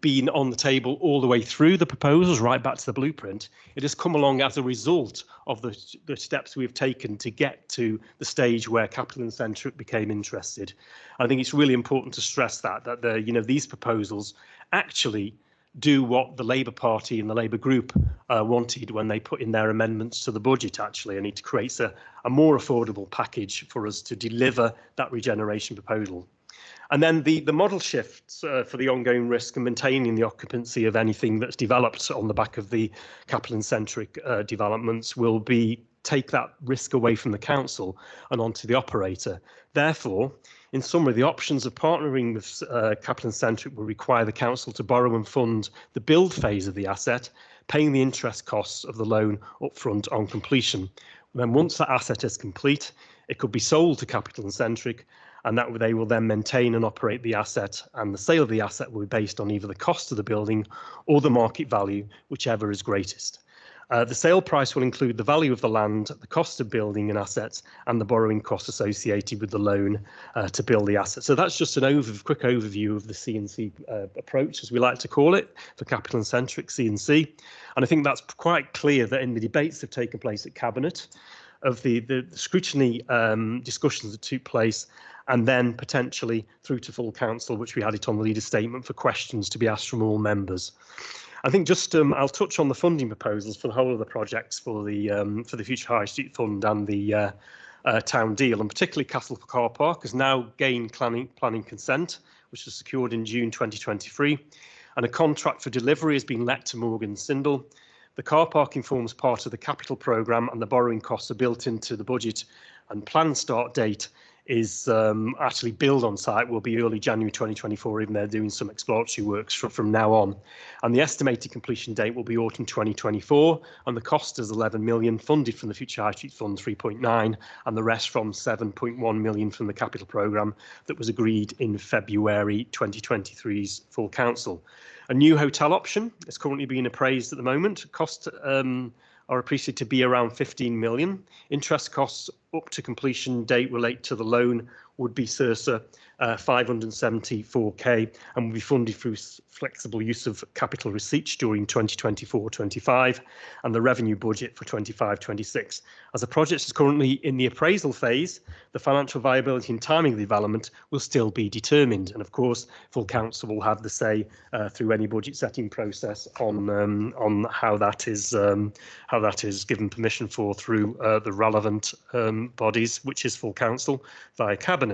been on the table all the way through the proposals, right back to the blueprint. It has come along as a result of the steps we've taken to get to the stage where Capital and Centric became interested. I think it's really important to stress that these proposals actually do what the Labour Party and the Labour group wanted when they put in their amendments to the budget, actually, and it creates a more affordable package for us to deliver that regeneration proposal. And then the model shifts for the ongoing risk and maintaining the occupancy of anything that's developed on the back of the Capital and Centric developments will take that risk away from the council and onto the operator. Therefore, in summary, the options of partnering with Capital and Centric will require the council to borrow and fund the build phase of the asset, paying the interest costs of the loan upfront on completion. Then once that asset is complete, it could be sold to Capital and Centric, and that they will then maintain and operate the asset, and the sale of the asset will be based on either the cost of the building or the market value, whichever is greatest. The sale price will include the value of the land, the cost of building and assets, and the borrowing costs associated with the loan to build the asset. So that's just a quick overview of the C&C approach, as we like to call it, for Capital and Centric C&C. And I think that's quite clear that in the debates that have taken place at Cabinet, of the scrutiny discussions that took place, and then potentially through to full council, which we had it on the leader's statement for questions to be asked from all members. I think just I'll touch on the funding proposals for the whole of the projects for the Future High Street Fund and the town deal, and particularly Castle Car Park has now gained planning consent, which was secured in June 2023, and a contract for delivery has been let to Morgan Sindall. The car parking forms part of the capital programme and the borrowing costs are built into the budget, and planned start date is actually build on site will be early January 2024, even they're doing some exploratory works from now on. And the estimated completion date will be autumn 2024, and the cost is 11 million, funded from the Future High Street Fund 3.9, and the rest from 7.1 million from the capital programme that was agreed in February 2023's full council. A new hotel option is currently being appraised at the moment. Costs are appreciated to be around 15 million. Interest costs up to completion date relate to the loan would be circa 574k and will be funded through flexible use of capital receipts during 2024-25 and the revenue budget for 25-26. As the project is currently in the appraisal phase, the financial viability and timing of the development will still be determined, and of course full council will have the say through any budget setting process on how that is given permission for through the relevant bodies, which is full council via cabinet.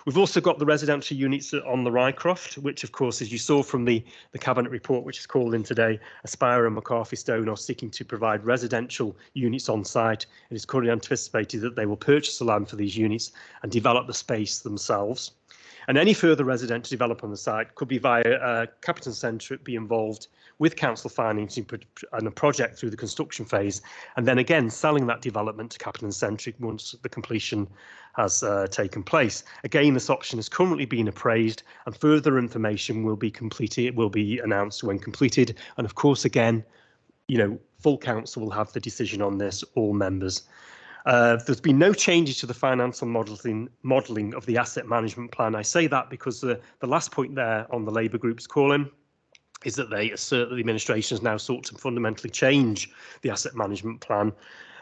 We've also got the residential units on the Rycroft, which of course, as you saw from the Cabinet report, which is called in today, Aspire and McCarthy Stone are seeking to provide residential units on site. It is currently anticipated that they will purchase the land for these units and develop the space themselves. And any further residential development on the site could be via Capital Centre be involved with council financing and a project through the construction phase, and then again selling that development to Capital Centric once the completion has taken place. Again, this option is currently being appraised, and further information will be completed. It will be announced when completed, and of course, again, full council will have the decision on this. All members. There's been no changes to the financial modelling of the asset management plan. I say that because the last point there on the Labour group's call-in is that they assert that the administration has now sought to fundamentally change the asset management plan.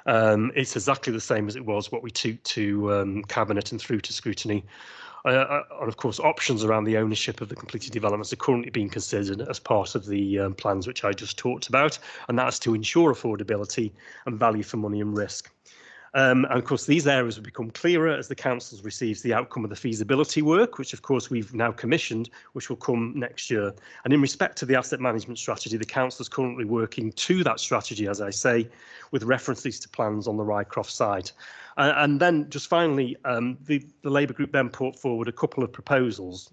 It's exactly the same as it was what we took to Cabinet and through to Scrutiny. And of course, options around the ownership of the completed developments are currently being considered as part of the plans which I just talked about, and that's to ensure affordability and value for money and risk. And of course, these areas will become clearer as the council receives the outcome of the feasibility work, which of course we've now commissioned, which will come next year. And in respect to the asset management strategy, the council is currently working to that strategy, as I say, with references to plans on the Rycroft site. And then just finally, the Labour group then put forward a couple of proposals.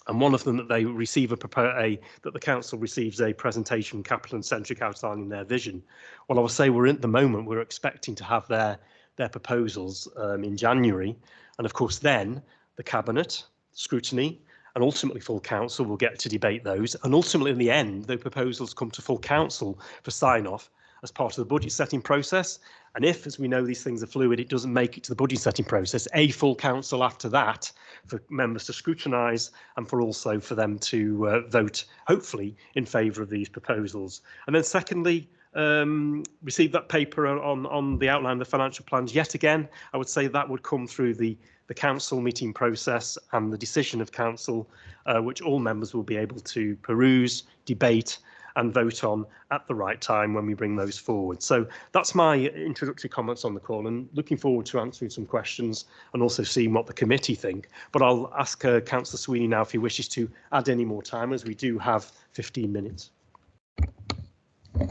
And one of them that they receive that the council receives a presentation from Capital Centric outlining their vision. Well, I will say we're at the moment we're expecting to have their proposals in January, and of course then the Cabinet, Scrutiny, and ultimately full council will get to debate those. And ultimately in the end, the proposals come to full council for sign off as part of the budget setting process. And if, as we know, these things are fluid, it doesn't make it to the budget setting process, a full council after that for members to scrutinise and for also for them to vote, hopefully, in favour of these proposals. And then secondly, receive that paper on the outline of the financial plans. Yet again, I would say that would come through the council meeting process and the decision of council, which all members will be able to peruse, debate and vote on at the right time when we bring those forward. So that's my introductory comments on the call, and looking forward to answering some questions and also seeing what the committee think. But I'll ask Councillor Sweeney now if he wishes to add any more time, as we do have 15 minutes.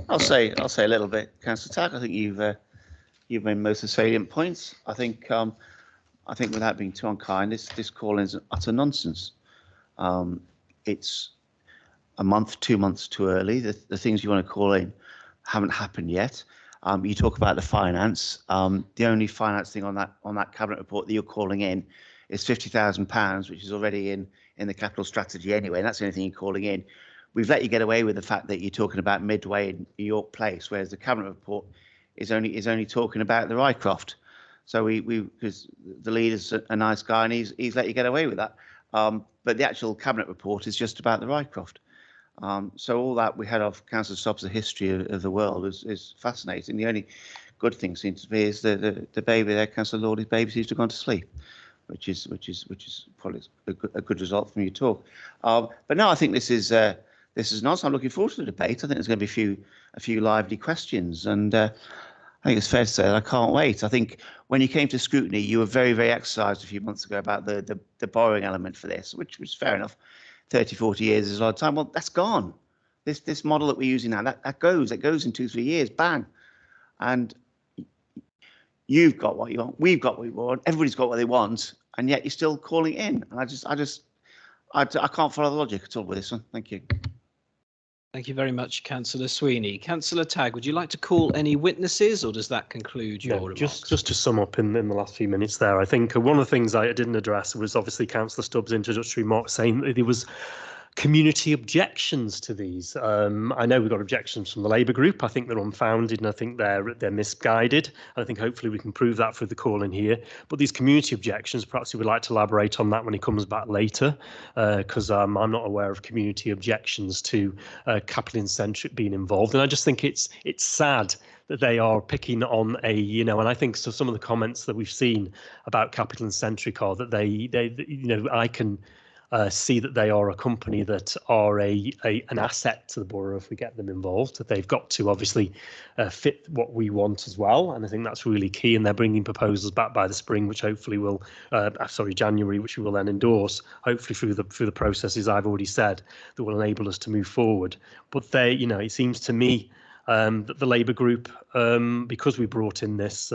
I'll say a little bit, Councillor Tack. I think you've made most of the salient points. I think without being too unkind, this call is utter nonsense. It's a month, 2 months too early. The things you want to call in haven't happened yet. You talk about the finance. The only finance thing on that Cabinet report that you're calling in is £50,000, which is already in the capital strategy anyway. And that's the only thing you're calling in. We've let you get away with the fact that you're talking about Midway in York Place, whereas the Cabinet report is only talking about the Rycroft. So because the leader's a nice guy and he's let you get away with that. But the actual Cabinet report is just about the Rycroft. So all that we had off Councillor Stubbs, the history of the world is fascinating. The only good thing seems to be is the baby there, Councillor Lawley's baby, seems to have gone to sleep, which is probably a good result from your talk. But no, I think this is nice. I'm looking forward to the debate. I think there's going to be a few lively questions, and I think it's fair to say that I can't wait. I think when you came to Scrutiny, you were very, very exercised a few months ago about the borrowing element for this, which was fair enough. 30, 40 years is a lot of time. Well, that's gone. This model that we're using now, that goes in 2-3 years, bang. And you've got what you want, we've got what we want, everybody's got what they want, and yet you're still calling it in. And I can't follow the logic at all with this one. Thank you. Thank you very much, Councillor Sweeney. Councillor Tagg, would you like to call any witnesses, or does that conclude your remarks? Just to sum up in the last few minutes there, I think one of the things I didn't address was obviously Councillor Stubbs' introductory remark saying that there was community objections to these. I know we've got objections from the Labour group. I think they're unfounded and I think they're misguided. And I think hopefully we can prove that through the call in here. But these community objections, perhaps we would like to elaborate on that when he comes back later, because I'm not aware of community objections to Capital Centric being involved. And I just think it's sad that they are picking on and I think so some of the comments that we've seen about Capital Centric are that they see that they are a company that are an asset to the borough if we get them involved. That they've got to obviously fit what we want as well, and I think that's really key. And they're bringing proposals back by the spring, which hopefully will, January, which we will then endorse, hopefully through the processes I've already said, that will enable us to move forward. But it seems to me that the Labour group, because we brought in this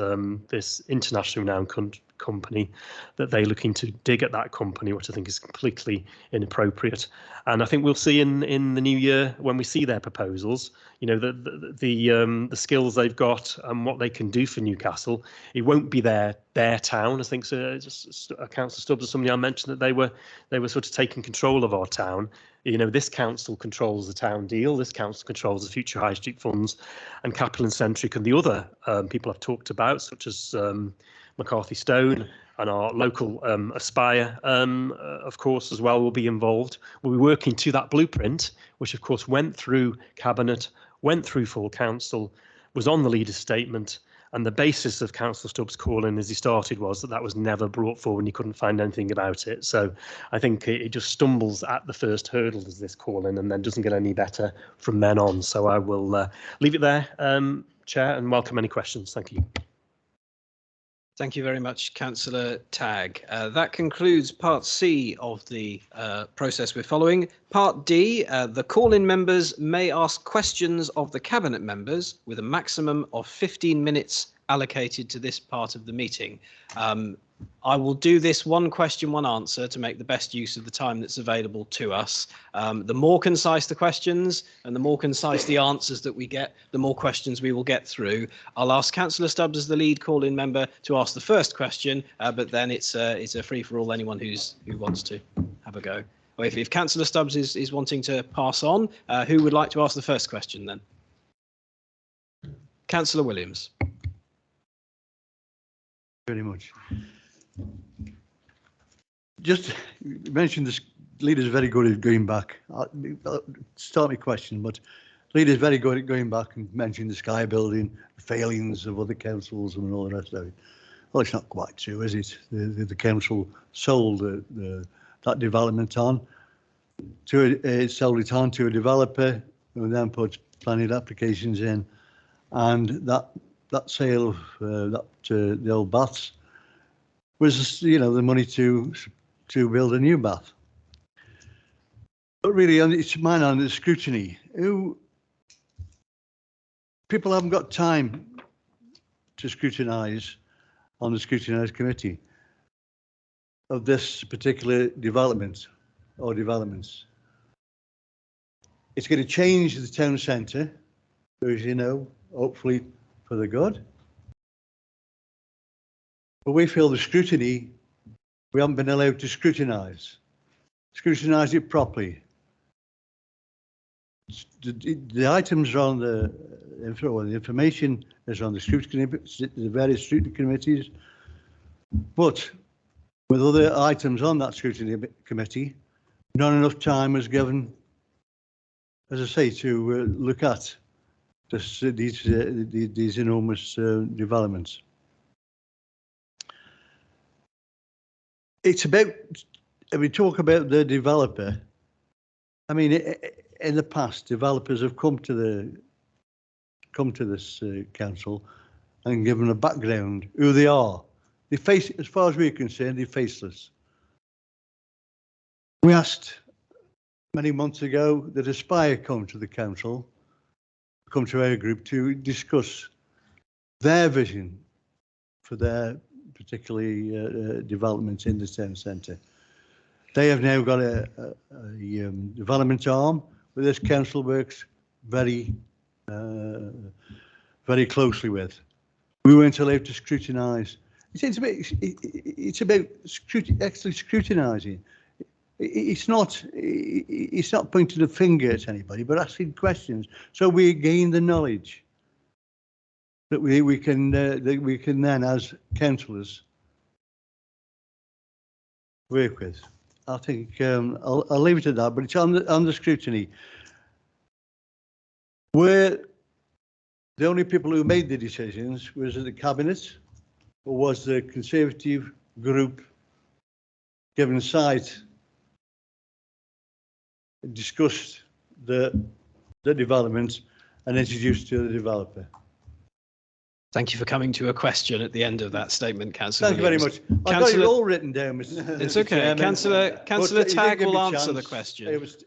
internationally renowned company, that they're looking to dig at that company, which I think is completely inappropriate. And I think we'll see in the new year, when we see their proposals, the skills they've got and what they can do for Newcastle. It won't be their town. I think Councillor Stubbs or somebody I mentioned that they were sort of taking control of our town. This council controls the town deal. This council controls the future high street funds, and Capital and Centric and the other people I've talked about, such as McCarthy Stone and our local Aspire, of course, as well, will be involved. We'll be working to that blueprint, which of course went through Cabinet, went through full council, was on the leader's statement. And the basis of Councillor Stubbs' call-in as he started was that was never brought forward and he couldn't find anything about it. So I think it just stumbles at the first hurdle as this call-in and then doesn't get any better from then on. So I will leave it there, Chair, and welcome any questions. Thank you. Thank you very much, Councillor Tagg. That concludes Part C of the process we're following. Part D, the call-in members may ask questions of the Cabinet members with a maximum of 15 minutes allocated to this part of the meeting. I will do this one question, one answer to make the best use of the time that's available to us. The more concise the questions and the more concise the answers that we get, the more questions we will get through. I'll ask Councillor Stubbs as the lead call-in member to ask the first question, but then it's a free-for-all, anyone who wants to have a go. If Councillor Stubbs is wanting to pass on, who would like to ask the first question then? Councillor Williams. Very much. Just mentioned this leader's very good at going back. I'll start my question, but leader's very good at going back and mentioning the Sky Building, the failings of other councils and all the rest of it. Well, it's not quite true, is it? The council sold that development on to a developer who then put planning applications in, and that sale of the old baths was, the money to build a new bath. But really, it's mine on the scrutiny. People haven't got time to scrutinise on the scrutinised committee of this particular development or developments. It's going to change the town centre, as you know, hopefully for the good. But we feel the scrutiny, we haven't been allowed to scrutinise it properly. The items are on the information is on the various scrutiny committees, but with other items on that scrutiny committee, not enough time was given, as I say, to look at these enormous developments. It's about, if we talk about the developer, I mean, in the past, developers have come to this council and given a background, who they are. They face, as far as we're concerned, they're faceless. We asked many months ago that Aspire come to the council, come to our group to discuss their vision for their particularly developments in the town centre. They have now got a development arm where this council works very closely with. We weren't allowed to scrutinise. It's about actually scrutinising. It's not pointing a finger at anybody, but asking questions so we gain the knowledge that we can then, as councillors, work with. I think I'll leave it at that, but it's on the scrutiny. Were the only people who made the decisions was the Cabinet, or was the Conservative group given sight discussed the development and introduced to the developer. Thank you for coming to a question at the end of that statement, Councillor Thank you very Williams. much. I've got it all written down, Mr. It's okay. Chairman, Councillor but you Tagg didn't give will me a answer the chance. question. It was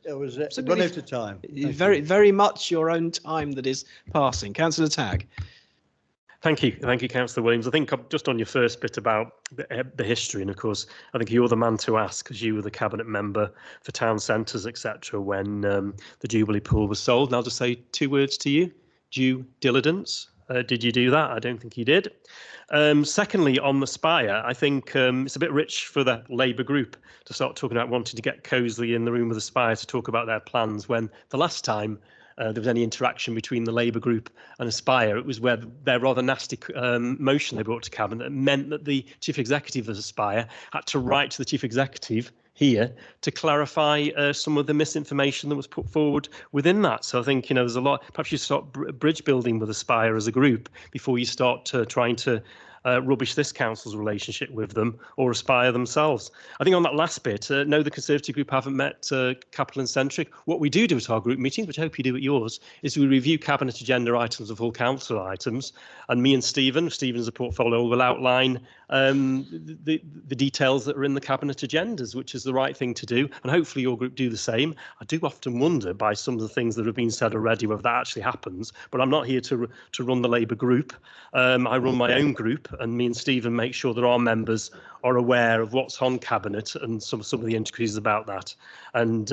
run out of time. Very much your own time that is passing. Councillor Tagg. Thank you, Councillor Williams. I think just on your first bit about the history, and of course, I think you're the man to ask because you were the cabinet member for town centres, etc. when the Jubilee pool was sold. And I'll just say 2 words to you: due diligence. Did you do that? I don't think you did. Secondly, on the Spire, I think it's a bit rich for the Labour group to start talking about wanting to get cosily in the room with the Spire to talk about their plans when the last time there was any interaction between the Labour group and Aspire, it was where their rather nasty motion they brought to Cabinet meant that the Chief Executive of Aspire had to write to the Chief Executive here to clarify some of the misinformation that was put forward within that. So I think, there's a lot, perhaps you start bridge building with Aspire as a group before you start trying to rubbish this council's relationship with them or Aspire themselves. I think on that last bit, no, the Conservative group haven't met Capital and Centric. What we do at our group meetings, which I hope you do at yours, is we review cabinet agenda items of all council items, and me and Stephen's a portfolio, will outline the details that are in the cabinet agendas, which is the right thing to do, and hopefully your group do the same. I do often wonder by some of the things that have been said already whether that actually happens, but I'm not here to run the Labour group. I run my own group, and me and Stephen make sure that our members are aware of what's on cabinet and some of the intricacies about that. And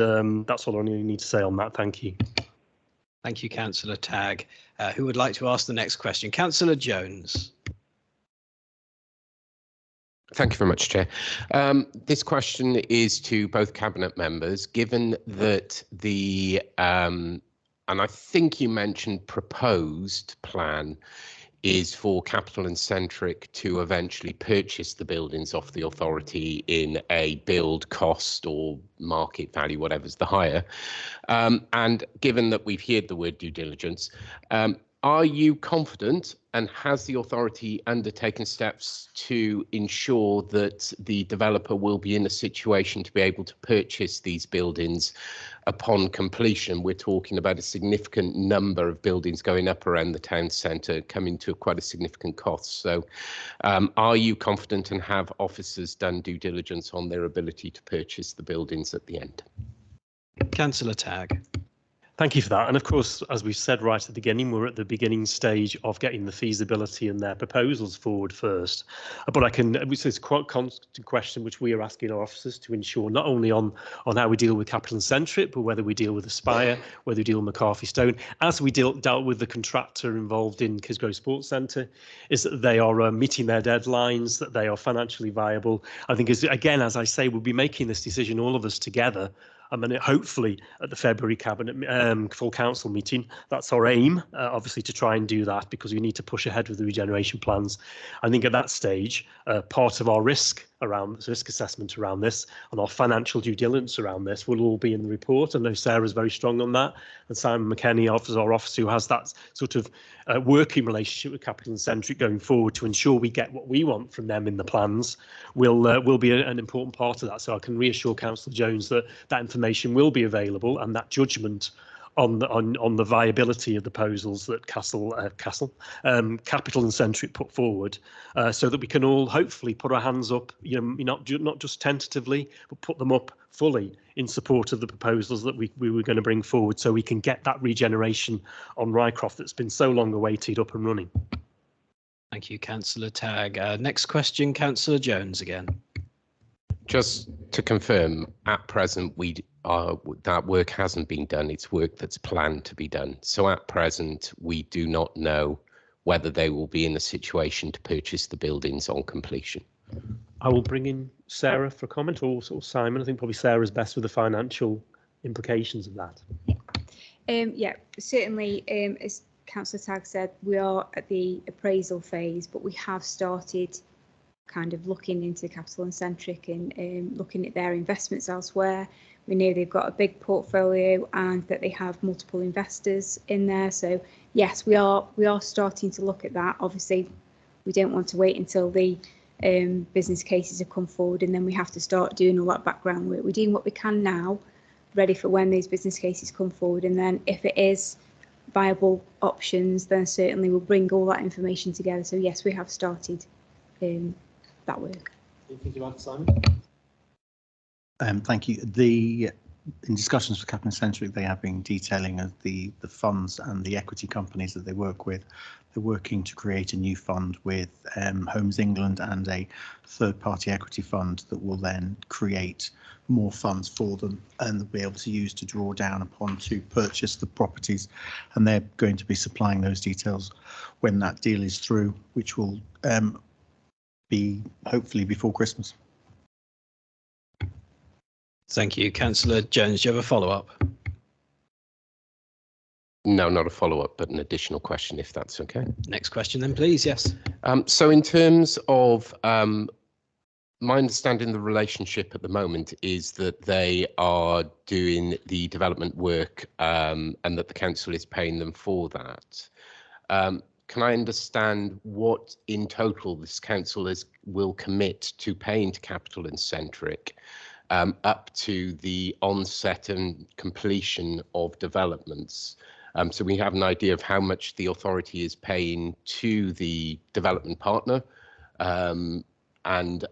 that's all I really need to say on that. Thank you. Thank you, Councillor Tagg. Who would like to ask the next question? Councillor Jones. Thank you very much, Chair. This question is to both cabinet members. Given that the, and I think you mentioned proposed plan is for Capital and Centric to eventually purchase the buildings off the authority in a build cost or market value, whatever's the higher. And given that we've heard the word due diligence, are you confident, and has the authority undertaken steps to ensure that the developer will be in a situation to be able to purchase these buildings upon completion? We're talking about a significant number of buildings going up around the town centre, coming to quite a significant cost. So are you confident, and have officers done due diligence on their ability to purchase the buildings at the end? Councillor Tagg. Thank you for that. And of course, as we said right at the beginning, we're at the beginning stage of getting the feasibility and their proposals forward first. But it's quite a constant question which we are asking our officers to ensure, not only on how we deal with Capital and Centric, but whether we deal with Aspire, whether we deal with McCarthy Stone, as we dealt with the contractor involved in Kisgrove Sports Centre, is that they are meeting their deadlines, that they are financially viable. I think, again, as I say, we'll be making this decision, all of us together. I mean, hopefully at the February Cabinet full council meeting, that's our aim, obviously, to try and do that, because we need to push ahead with the regeneration plans. I think at that stage, part of our risk assessment around this and our financial due diligence around this will all be in the report. I know Sarah's very strong on that, and Simon McKenny, our officer who has that sort of working relationship with Capital and Centric going forward to ensure we get what we want from them in the plans, will be an important part of that. So I can reassure Councillor Jones that that information will be available, and that judgment on the viability of the proposals that Capital and Centric put forward, so that we can all hopefully put our hands up, not just tentatively, but put them up fully in support of the proposals that we were going to bring forward, so we can get that regeneration on Rycroft that's been so long awaited up and running. Thank you, Councillor Tagg. Next question, Councillor Jones again. Just to confirm, at present, that work hasn't been done. It's work that's planned to be done. So at present, we do not know whether they will be in a situation to purchase the buildings on completion. I will bring in Sarah for comment, or Simon. I think probably Sarah's best with the financial implications of that. Yeah, certainly, as Councillor Tagg said, we are at the appraisal phase, but we have started kind of looking into Capital and Centric and looking at their investments elsewhere. We know they've got a big portfolio and that they have multiple investors in there. So yes, we are starting to look at that. Obviously, we don't want to wait until the business cases have come forward and then we have to start doing all that background work. We're doing what we can now, ready for when these business cases come forward. And then if it is viable options, then certainly we'll bring all that information together. So yes, we have started that work. Anything to add, Simon? Thank you. In discussions with Kaplan Centric, they have been detailing of the funds and the equity companies that they work with. They're working to create a new fund with Homes England and a third-party equity fund that will then create more funds for them and they'll be able to use to draw down upon to purchase the properties. And they're going to be supplying those details when that deal is through, which will be hopefully before Christmas. Thank you. Councillor Jones, do you have a follow-up? No, not a follow-up, but an additional question, if that's okay. Next question then, please. Yes. So in terms of my understanding, the relationship at the moment is that they are doing the development work and that the council is paying them for that. Can I understand what in total this council will commit to paying to Capital and Centric up to the onset and completion of developments? So we have an idea of how much the authority is paying to the development partner and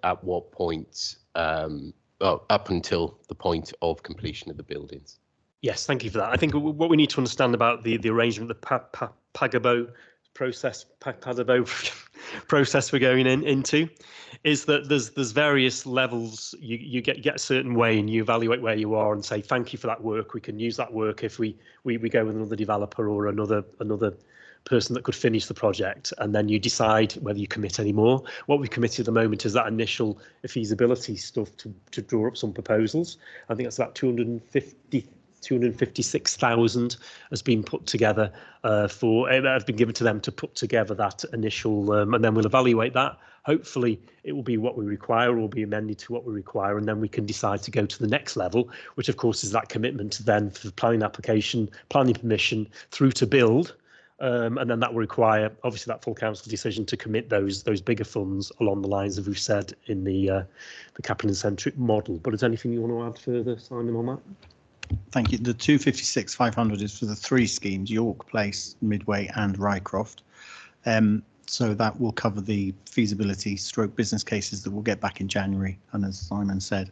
at what point, up until the point of completion of the buildings. Yes, thank you for that. I think what we need to understand about the arrangement, the Pagabo process we're going into, is that there's various levels. You get a certain way and you evaluate where you are and say thank you for that work. We can use that work if we go with another developer or another person that could finish the project, and then you decide whether you commit any more. What we've committed at the moment is that initial feasibility stuff to draw up some proposals. I think that's about 256,000 has been put together has been given to them to put together that initial, and then we'll evaluate that. Hopefully it will be what we require or will be amended to what we require, and then we can decide to go to the next level, which of course is that commitment then for the planning application, planning permission through to build. And then that will require obviously that full council decision to commit those bigger funds along the lines of we've said in the Capital Centric model. But is there anything you want to add further, Simon, on that? Thank you. The 256,500 is for the three schemes, York Place, Midway and Rycroft. So that will cover the feasibility stroke business cases that we'll get back in January. And as Simon said,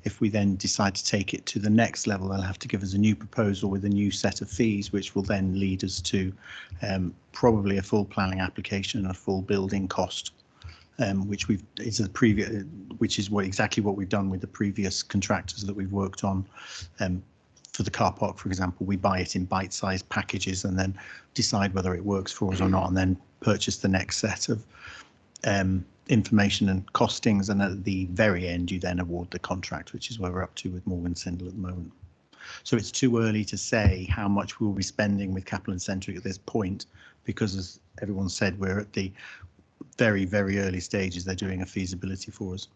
if we then decide to take it to the next level, they'll have to give us a new proposal with a new set of fees, which will then lead us to probably a full planning application and a full building cost, which is exactly what we've done with the previous contractors that we've worked on. For the car park, for example, we buy it in bite-sized packages and then decide whether it works for us or not, and then purchase the next set of information and costings, and at the very end you then award the contract, which is where we're up to with Morgan Sindall at the moment. So it's too early to say how much we'll be spending with Capital and Centric at this point, because as everyone said, we're at the very, very early stages. They're doing a feasibility for us.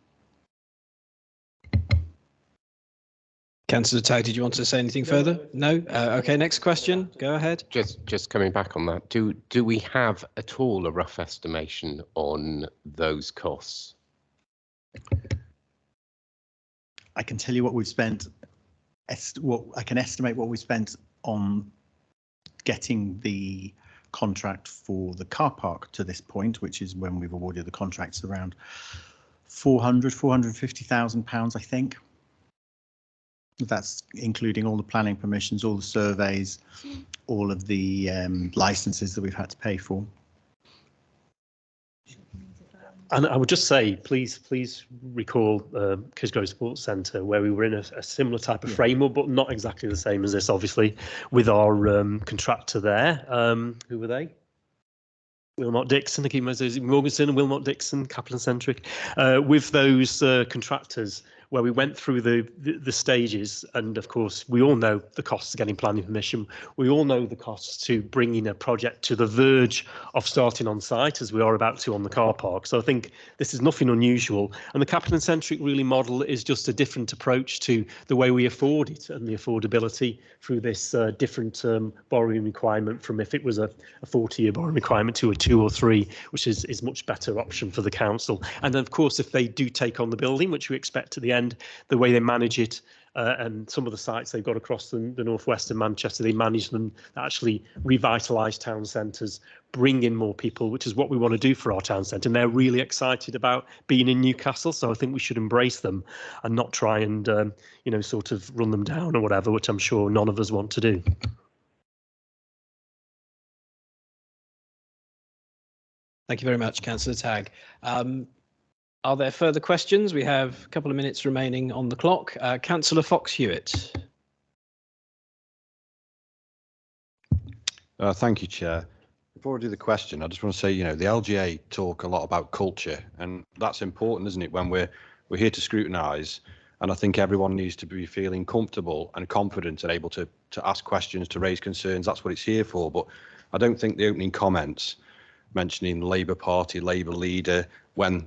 Councillor Tagg, did you want to say anything further? No? Okay, next question. Go ahead. Just coming back on that, do we have at all a rough estimation on those costs? I can tell you what we've spent. I can estimate what we spent on getting the contract for the car park to this point, which is when we've awarded the contracts, around £450,000, I think. That's including all the planning permissions, all the surveys, all of the licenses that we've had to pay for. And I would just say, please recall Kisgrove Sports Centre, where we were in a similar type of framework, but not exactly the same as this, obviously, with our contractor there. Who were they? Wilmot Dixon, I keep Morganson and Wilmot Dixon, Capital Centric, with those contractors, where we went through the stages, and of course we all know the costs of getting planning permission. We all know the costs to bringing a project to the verge of starting on site, as we are about to on the car park. So I think this is nothing unusual, and the Capital Centric really model is just a different approach to the way we afford it and the affordability through this different borrowing requirement, from if it was a 40-year borrowing requirement to a 2 or 3, which is much better option for the council. And then of course if they do take on the building, which we expect at the end, the way they manage it and some of the sites they've got across the northwest of Manchester, they manage them, actually revitalise town centres, bring in more people, which is what we want to do for our town centre. And they're really excited about being in Newcastle. So I think we should embrace them and not try and, sort of run them down or whatever, which I'm sure none of us want to do. Thank you very much, Councillor Tagg. Are there further questions? We have a couple of minutes remaining on the clock. Councillor Fox-Hewitt. Thank you, Chair. Before I do the question, I just want to say, the LGA talk a lot about culture, and that's important, isn't it, when we're here to scrutinise. And I think everyone needs to be feeling comfortable and confident and able to ask questions, to raise concerns. That's what it's here for. But I don't think the opening comments mentioning Labour Party, Labour leader, when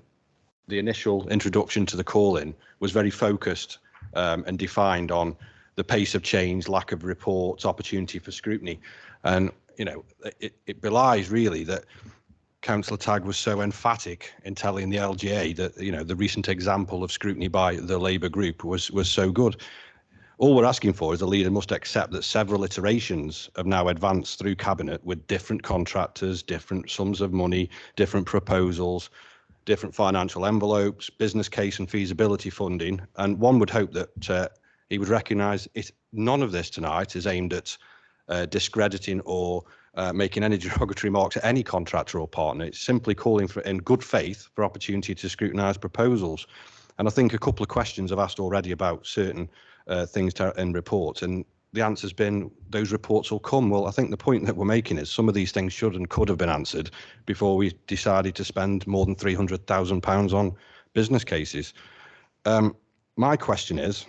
the initial introduction to the call-in was very focused and defined on the pace of change, lack of reports, opportunity for scrutiny. And, it belies really that Councillor Tagg was so emphatic in telling the LGA that, the recent example of scrutiny by the Labour group was so good. All we're asking for is the leader must accept that several iterations have now advanced through Cabinet with different contractors, different sums of money, different proposals, different financial envelopes, business case and feasibility funding. And one would hope that he would recognise none of this tonight is aimed at discrediting or making any derogatory remarks at any contractor or partner. It's simply calling for, in good faith, for opportunity to scrutinise proposals. And I think a couple of questions I've asked already about certain things in reports, and the answer's been those reports will come. Well, I think the point that we're making is some of these things should and could have been answered before we decided to spend more than £300,000 on business cases. My question is,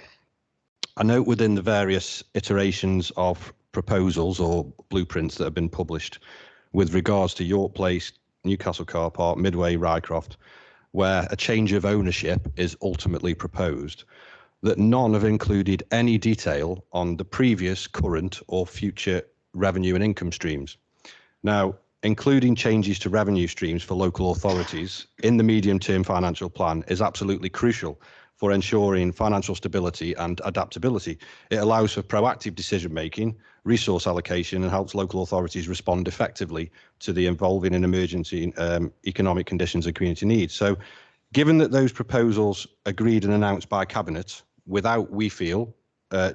I note within the various iterations of proposals or blueprints that have been published with regards to York Place, Newcastle Car Park, Midway, Rycroft, where a change of ownership is ultimately proposed, that none have included any detail on the previous, current or future revenue and income streams. Now, including changes to revenue streams for local authorities in the medium-term financial plan is absolutely crucial for ensuring financial stability and adaptability. It allows for proactive decision-making, resource allocation, and helps local authorities respond effectively to the evolving and emergency economic conditions and community needs. So, given that those proposals agreed and announced by Cabinet without, we feel,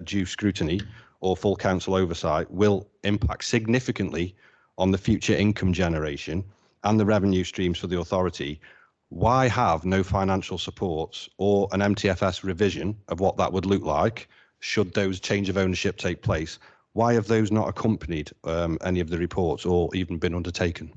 due scrutiny or full council oversight, will impact significantly on the future income generation and the revenue streams for the authority, why have no financial supports or an MTFS revision of what that would look like should those change of ownership take place? Why have those not accompanied any of the reports or even been undertaken?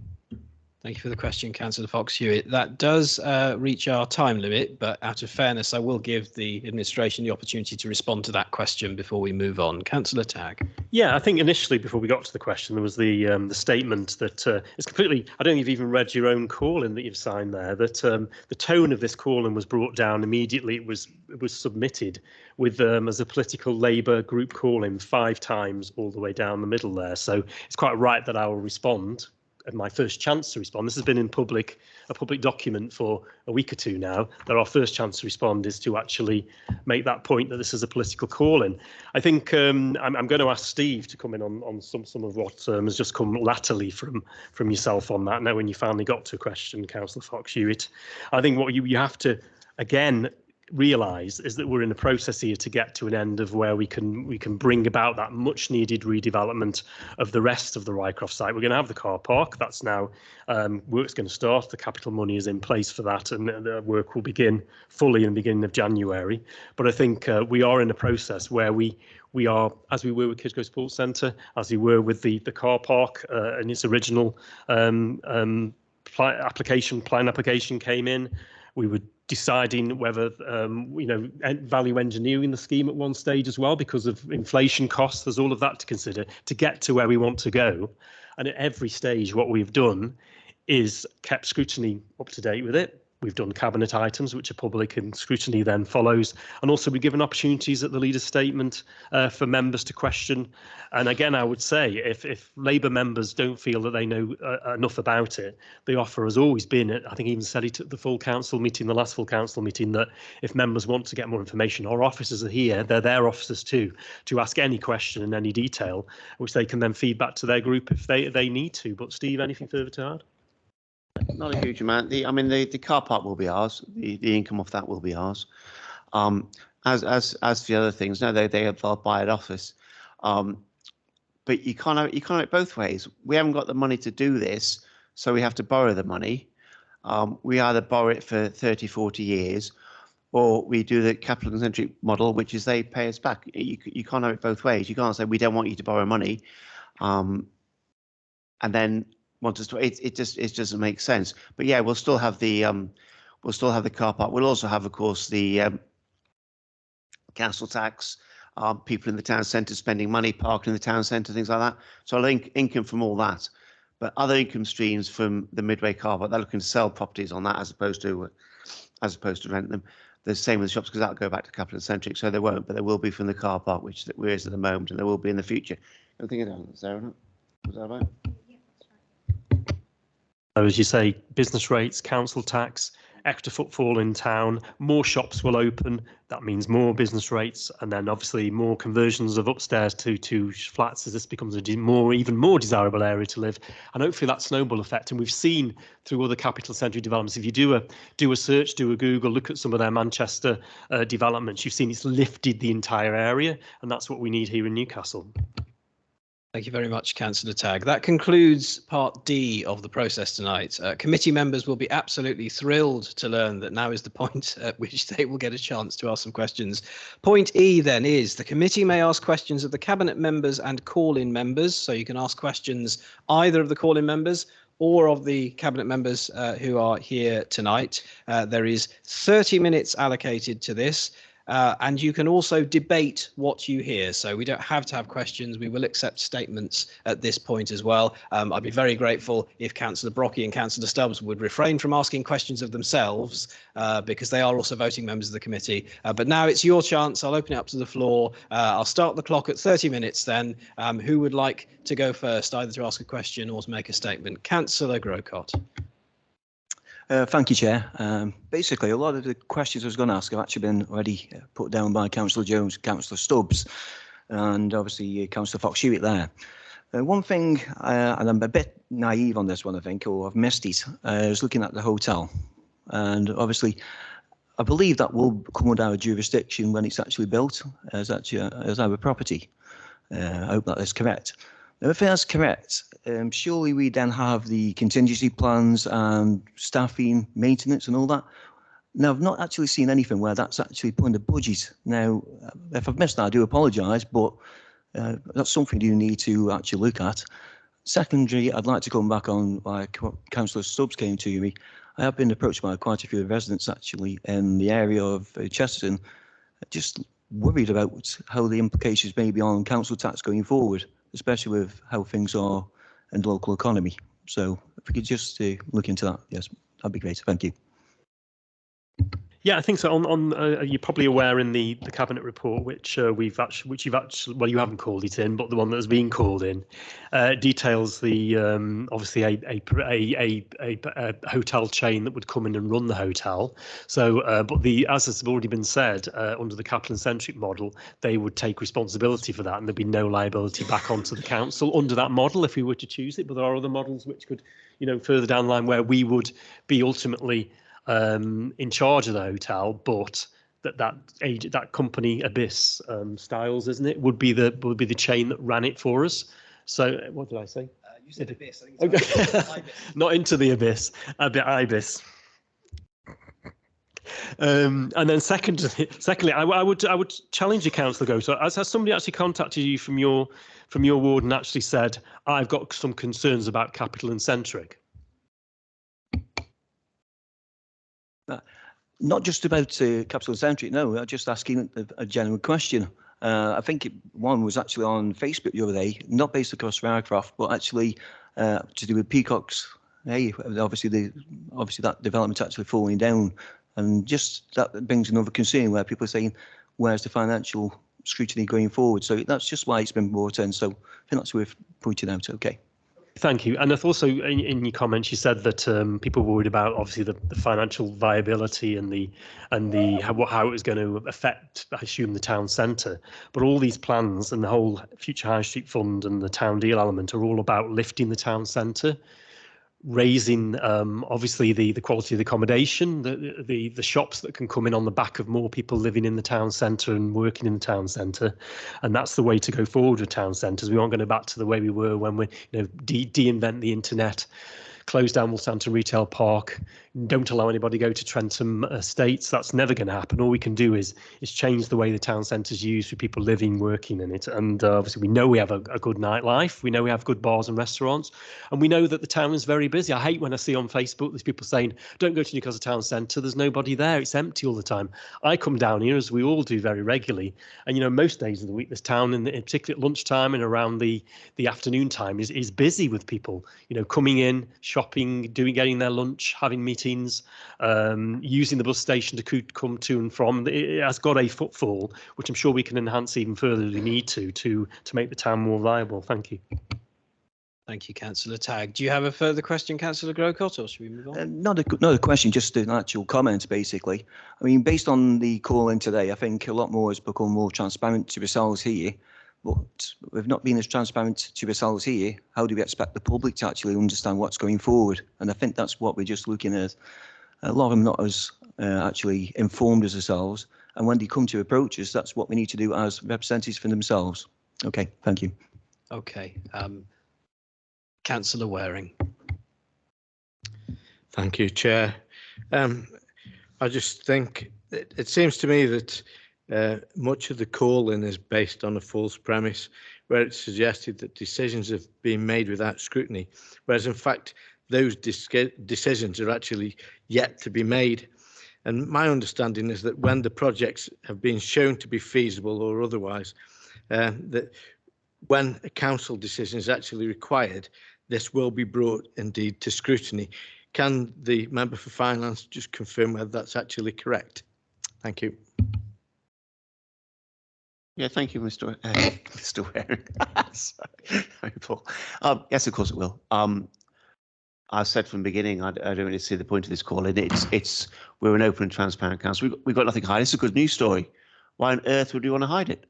Thank you for the question, Councillor Fox-Hewitt. That does reach our time limit, but out of fairness, I will give the administration the opportunity to respond to that question before we move on. Councillor Tagg. Yeah, I think initially, before we got to the question, there was the statement that it's completely, I don't think you've even read your own call-in that you've signed there, that the tone of this call-in was brought down immediately. It was submitted with as a political Labour group call-in 5 times all the way down the middle there. So it's quite right that I will respond. And my first chance to respond. This has been in a public document for a week or two now, that our first chance to respond is to actually make that point that this is a political call-in. I think I'm going to ask Steve to come in on some of what has just come latterly from yourself on that. Now, when you finally got to a question, Councillor Fox-Hewitt, I think what you have to, again, realise is that we're in a process here to get to an end of where we can bring about that much needed redevelopment of the rest of the Rycroft site. We're going to have the car park. That's now work's going to start. The capital money is in place for that, and the work will begin fully in the beginning of January. But I think we are in a process where we are, as we were with Kidsgrove Sports Centre, as we were with the car park and its original plan application came in. We were deciding whether, value engineering the scheme at one stage as well because of inflation costs. There's all of that to consider to get to where we want to go. And at every stage, what we've done is kept scrutiny up to date with it. We've done cabinet items, which are public, and scrutiny then follows. And also we've given opportunities at the leader's statement for members to question. And again, I would say if Labour members don't feel that they know enough about it, the offer has always been, I think even said it at the full council meeting, the last full council meeting, that if members want to get more information, our officers are here, they're their officers too, to ask any question in any detail, which they can then feed back to their group if they need to. But Steve, anything further to add? Not a huge amount. I mean, the car park will be ours. The income off that will be ours. As for the other things, no, they'll buy an office. But you can't have it both ways. We haven't got the money to do this, so we have to borrow the money. We either borrow it for 30, 40 years, or we do the capital-centric model, which is they pay us back. You can't have it both ways. You can't say we don't want you to borrow money, and then want us to. It just doesn't make sense. But yeah, we'll still have the car park. We'll also have, of course, the council tax. People in the town centre spending money, parking in the town centre, things like that. So I think income from all that. But other income streams from the Midway car park, they're looking to sell properties on that as opposed to rent them. The same with the shops, because that'll go back to capital centric, so they won't, but there will be from the car park, which there is at the moment, and there will be in the future. I think it's Sarah, was that right? So as you say, business rates, council tax, extra footfall in town, more shops will open. That means more business rates, and then obviously more conversions of upstairs to flats as this becomes a even more desirable area to live. And hopefully that snowball effect. And we've seen through other capital centre developments, if you do a search, do a Google, look at some of their Manchester developments, you've seen it's lifted the entire area, and that's what we need here in Newcastle. Thank you very much, Councillor Tagg. That concludes part D of the process tonight. Committee members will be absolutely thrilled to learn that now is the point at which they will get a chance to ask some questions. Point E then is the committee may ask questions of the cabinet members and call-in members. So you can ask questions either of the call-in members or of the cabinet members who are here tonight. There is 30 minutes allocated to this. And you can also debate what you hear. So we don't have to have questions. We will accept statements at this point as well. I'd be very grateful if Councillor Brockie and Councillor Stubbs would refrain from asking questions of themselves because they are also voting members of the committee. But now it's your chance. I'll open it up to the floor. I'll start the clock at 30 minutes then. Who would like to go first, either to ask a question or to make a statement? Councillor Grocott. Thank you, Chair. Basically, a lot of the questions I was going to ask have actually been already put down by Councillor Jones, Councillor Stubbs, and obviously Councillor Fox-Hewitt there. One thing, and I'm a bit naive on this one, I think, or I've missed it, I was looking at the hotel. And obviously, I believe that will come under our jurisdiction when it's actually built as our property. I hope that is correct. Now, if that's correct, surely we then have the contingency plans and staffing, maintenance and all that. Now, I've not actually seen anything where that's actually put in the budget. Now, if I've missed that, I do apologise, but that's something you need to actually look at. Secondly, I'd like to come back on like Councillor Stubbs came to me. I have been approached by quite a few residents actually in the area of Chesterton, just worried about how the implications may be on council tax going forward, especially with how things are in the local economy. So if we could just look into that, yes, that'd be great. Thank you. Yeah, I think so. You're probably aware in the cabinet report, which you've actually, well, you haven't called it in, but the one that has been called in, details the obviously a hotel chain that would come in and run the hotel. So, but as has already been said, under the capital and centric model, they would take responsibility for that, and there'd be no liability back onto the council under that model if we were to choose it. But there are other models which could, further down the line where we would be ultimately in charge of the hotel, but that company Abyss Styles, isn't it, would be the chain that ran it for us. So what did I say? You said Abyss. I think it's okay. Not into the Abyss, a bit Ibis. And then secondly, I would challenge the council to go. So has somebody actually contacted you from your ward and actually said, I've got some concerns about capital and centric? Not just about capital and centric, no, I'm just asking a general question. I think one was actually on Facebook the other day, not based across Rycroft, but actually to do with peacocks hey, obviously that development actually falling down, and just that brings another concern where people are saying, where's the financial scrutiny going forward? So that's just why it's been brought in. So I think that's worth pointing out. Okay. Thank you. And if also in your comments, you said that people were worried about obviously the financial viability and the how it was going to affect, I assume, the town centre. But all these plans and the whole Future High Street Fund and the town deal element are all about lifting the town centre, raising obviously the quality of the accommodation, the shops that can come in on the back of more people living in the town centre and working in the town centre, and that's the way to go forward with town centres. We aren't going to back to the way we were when we de-invent the internet, close down Wolverhampton Retail Park, don't allow anybody to go to Trentham Estates. That's never going to happen. All we can do is change the way the town centre is used for people living, working in it. And obviously we know we have a good nightlife. We know we have good bars and restaurants. And we know that the town is very busy. I hate when I see on Facebook there's people saying, don't go to Newcastle Town Centre. There's nobody there. It's empty all the time. I come down here, as we all do very regularly. And, most days of the week, this town, in particularly at lunchtime and around the afternoon time, is busy with people, coming in, shopping, getting their lunch, having meetings, using the bus station to come to and from. It has got a footfall, which I'm sure we can enhance even further if we need to make the town more viable. Thank you. Thank you, Councillor Tagg. Do you have a further question, Councillor Grocott, or should we move on? Not a question, just an actual comment, basically. I mean, based on the call in today, I think a lot more has become more transparent to ourselves here. But we've not been as transparent to ourselves here. How do we expect the public to actually understand what's going forward? And I think that's what we're just looking at. A lot of them not as actually informed as ourselves. And when they come to approach us, that's what we need to do as representatives for themselves. Okay, thank you. Okay. Councillor Waring. Thank you, Chair. I just think it seems to me that much of the call-in is based on a false premise, where it's suggested that decisions have been made without scrutiny, whereas in fact those decisions are actually yet to be made. And my understanding is that when the projects have been shown to be feasible or otherwise, that when a council decision is actually required, this will be brought indeed to scrutiny. Can the member for Finance just confirm whether that's actually correct? Thank you. Yeah, thank you, Mr. Waring. Sorry, Paul. Yes, of course it will. I said from the beginning, I don't really see the point of this call. And we're an open and transparent council. We've got nothing to hide. It's a good news story. Why on earth would we want to hide it?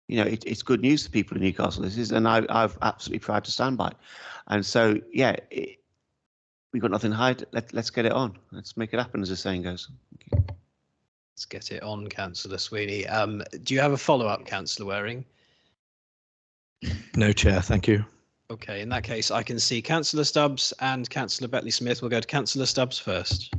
It's good news to people in Newcastle. This is, and I've absolutely proud to stand by it. And so, yeah, we've got nothing to hide. Let's get it on. Let's make it happen, as the saying goes. Thank you. Let's get it on, Councillor Sweeney. Do you have a follow-up, Councillor Waring? No, Chair. Thank you. Okay, in that case, I can see Councillor Stubbs and Councillor Betley-Smith. We'll go to Councillor Stubbs first.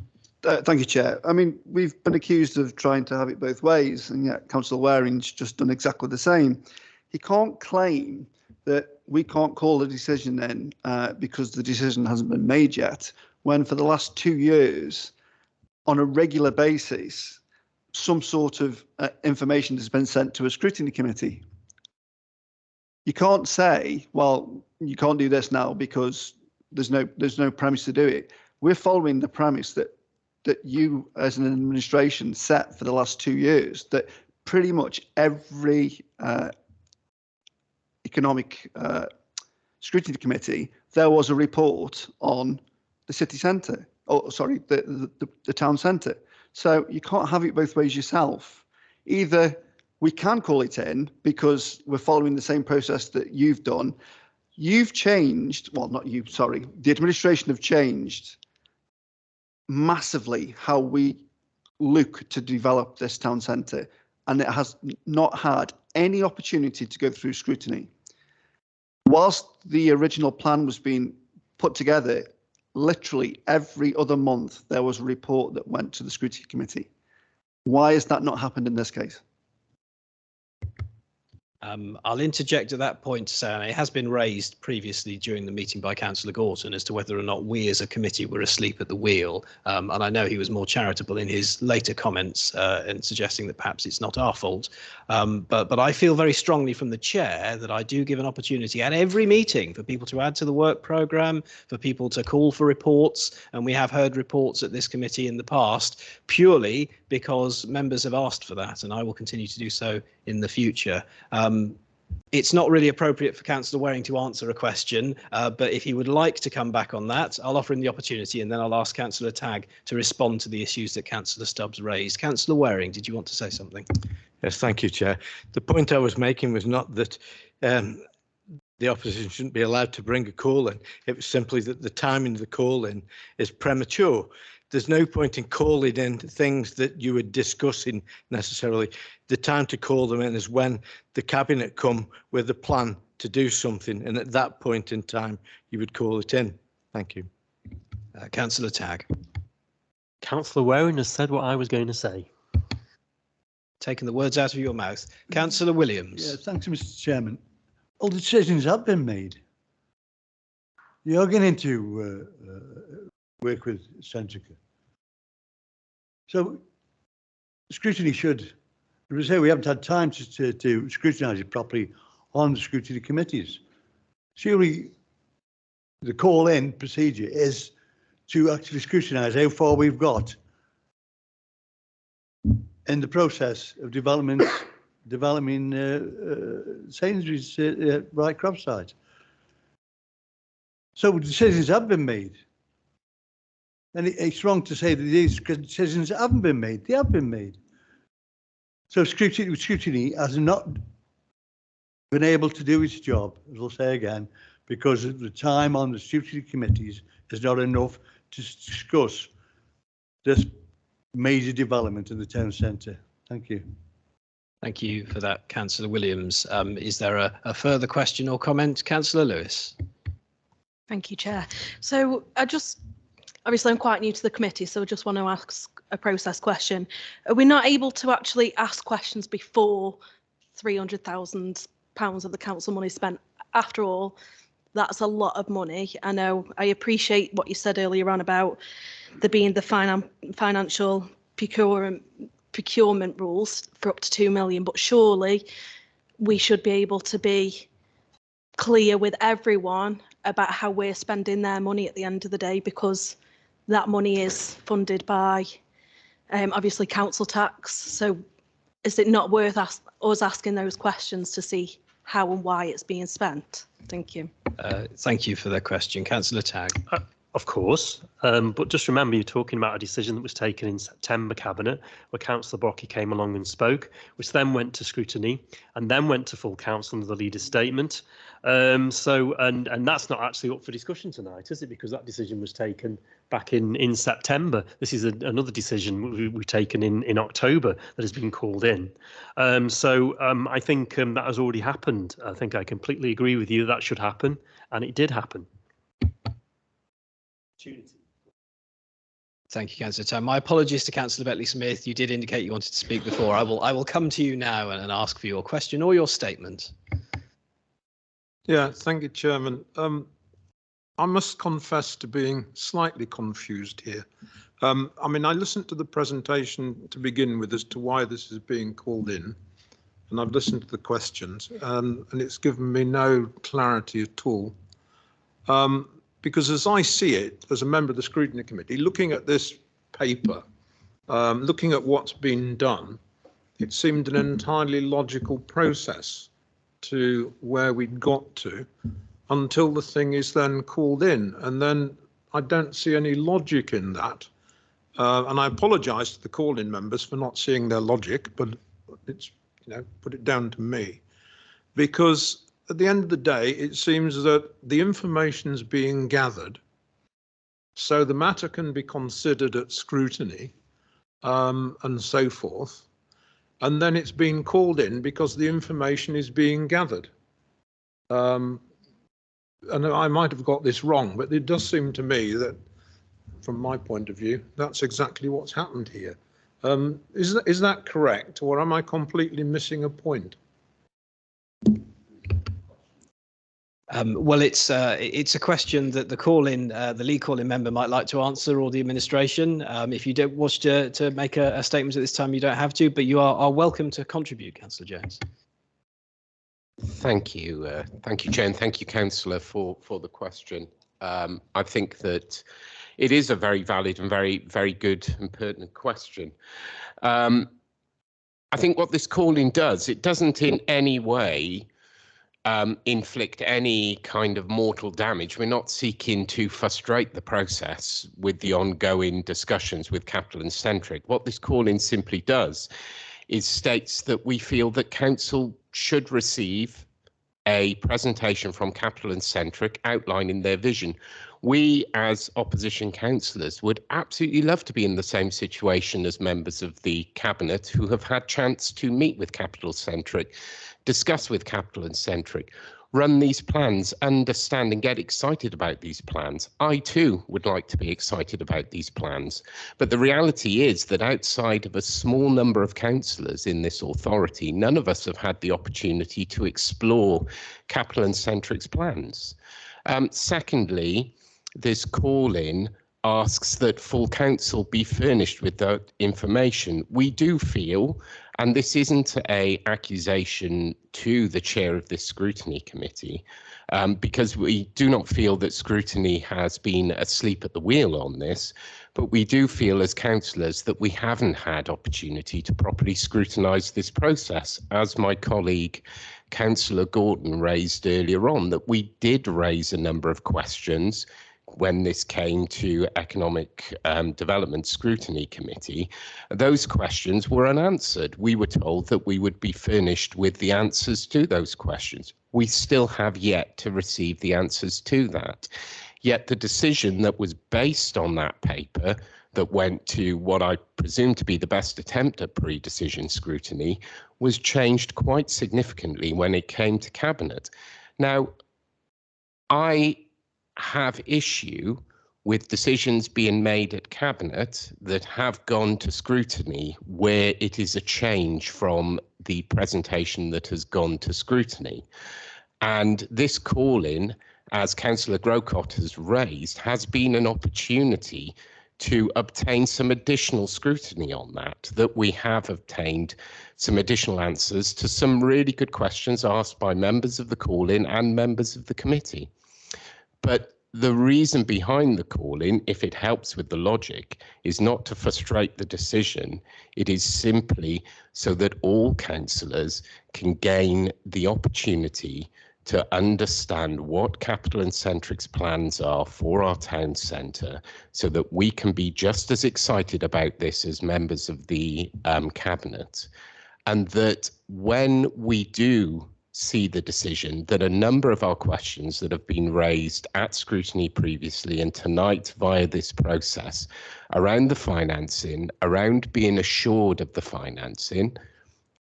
Thank you, Chair. I mean, we've been accused of trying to have it both ways, and yet Councillor Waring's just done exactly the same. He can't claim that we can't call the decision in because the decision hasn't been made yet, when for the last 2 years, on a regular basis, some sort of information has been sent to a scrutiny committee. You can't say, well, you can't do this now because there's no premise to do it. We're following the premise that you as an administration set for the last 2 years, that pretty much every economic scrutiny committee, there was a report on the city centre, oh sorry, the town centre. So you can't have it both ways yourself. Either we can call it in because we're following the same process that you've done. You've changed, well, not you, sorry, the administration have changed massively how we look to develop this town centre, and it has not had any opportunity to go through scrutiny. Whilst the original plan was being put together, literally every other month there was a report that went to the scrutiny committee. Why has that not happened in this case? I'll interject at that point to say, and it has been raised previously during the meeting by Councillor Gorton as to whether or not we as a committee were asleep at the wheel. And I know he was more charitable in his later comments in suggesting that perhaps it's not our fault. But I feel very strongly from the chair that I do give an opportunity at every meeting for people to add to the work programme, for people to call for reports. And we have heard reports at this committee in the past purely because members have asked for that, and I will continue to do so in the future. It's not really appropriate for Councillor Waring to answer a question, but if he would like to come back on that, I'll offer him the opportunity, and then I'll ask Councillor Tagg to respond to the issues that Councillor Stubbs raised. Councillor Waring, did you want to say something? Yes, thank you, Chair. The point I was making was not that the opposition shouldn't be allowed to bring a call in. It was simply that the timing of the call in is premature. There's no point in calling in things that you were discussing necessarily. The time to call them in is when the cabinet come with a plan to do something, and at that point in time you would call it in. Thank you. Councillor Tagg. Councillor Waring has said what I was going to say. Taking the words out of your mouth. Councillor Williams. Yeah, thanks, Mr. Chairman. All decisions have been made. You're going to work with Centrica. So scrutiny should, as I say, we haven't had time to scrutinise it properly on the scrutiny committees. Surely the call-in procedure is to actually scrutinise how far we've got in the process of developing Sainsbury's Rycroft site. So decisions have been made. And it's wrong to say that these decisions haven't been made. They have been made. So scrutiny has not been able to do its job, as I'll say again, because the time on the scrutiny committees is not enough to discuss this major development in the town centre. Thank you. Thank you for that, Councillor Williams. Is there a further question or comment? Councillor Lewis. Thank you, Chair. So obviously I'm quite new to the committee, so I just want to ask a process question. Are we not able to actually ask questions before £300,000 of the council money spent? After all, that's a lot of money. I know, I appreciate what you said earlier on about there being the financial procurement rules for up to 2 million, but surely we should be able to be clear with everyone about how we're spending their money at the end of the day, because that money is funded by obviously council tax. So is it not worth us asking those questions to see how and why it's being spent? Thank you. Thank you for the question. Councillor Tagg. Of course, but just remember you're talking about a decision that was taken in September Cabinet, where Councillor Brocky came along and spoke, which then went to scrutiny and then went to full council under the leader's statement. And that's not actually up for discussion tonight, is it? Because that decision was taken back in September. This is another decision we've taken in October that has been called in. I think that has already happened. I think I completely agree with you that should happen, and it did happen. Thank you, Councillor Tam. My apologies to Councillor Beckley-Smith. You did indicate you wanted to speak before. I will come to you now and ask for your question or your statement. Yeah, thank you, Chairman. I must confess to being slightly confused here. I mean, I listened to the presentation to begin with as to why this is being called in, and I've listened to the questions, and it's given me no clarity at all. Because as I see it, as a member of the Scrutiny Committee, looking at this paper, looking at what's been done, it seemed an entirely logical process to where we'd got to until the thing is then called in. And then I don't see any logic in that. And I apologise to the call-in members for not seeing their logic, but it's, put it down to me. Because at the end of the day, it seems that the information is being gathered, so the matter can be considered at scrutiny and so forth, and then it's being called in because the information is being gathered. And I might have got this wrong, but it does seem to me that, from my point of view, that's exactly what's happened here. Is that correct, or am I completely missing a point? Well, it's a question that the lead call-in member might like to answer, or the administration. If you don't wish to make a statement at this time, you don't have to, but you are welcome to contribute, Councillor Jones. Thank you, Chair, and thank you, Councillor, for the question. I think that it is a very valid and very good and pertinent question. I think what this call-in does, it doesn't in any way inflict any kind of mortal damage. We're not seeking to frustrate the process with the ongoing discussions with Capital and Centric. What this call-in simply does is states that we feel that Council should receive a presentation from Capital and Centric outlining their vision. We, as opposition councillors, would absolutely love to be in the same situation as members of the Cabinet who have had chance to meet with Capital Centric, discuss with Capital and Centric, run these plans, understand and get excited about these plans. I too would like to be excited about these plans. But the reality is that outside of a small number of councillors in this authority, none of us have had the opportunity to explore Capital and Centric's plans. Secondly, this call-in asks that full council be furnished with that information. We do feel, and this isn't an accusation to the chair of this scrutiny committee, because we do not feel that scrutiny has been asleep at the wheel on this, but we do feel as councillors that we haven't had opportunity to properly scrutinise this process. As my colleague Councillor Gordon raised earlier on, that we did raise a number of questions when this came to Economic Development Scrutiny Committee. Those questions were unanswered. We were told that we would be furnished with the answers to those questions. We still have yet to receive the answers to that. Yet the decision that was based on that paper that went to what I presume to be the best attempt at pre-decision scrutiny was changed quite significantly when it came to Cabinet. Now, I have issue with decisions being made at Cabinet that have gone to scrutiny where it is a change from the presentation that has gone to scrutiny. And this call-in, as Councillor Grocott has raised, has been an opportunity to obtain some additional scrutiny on that we have obtained some additional answers to some really good questions asked by members of the call-in and members of the committee. But the reason behind the call-in, if it helps with the logic, is not to frustrate the decision. It is simply so that all councillors can gain the opportunity to understand what Capital and Centric's plans are for our town centre, so that we can be just as excited about this as members of the Cabinet. And that when we do see the decision, that a number of our questions that have been raised at scrutiny previously and tonight via this process around the financing, around being assured of the financing,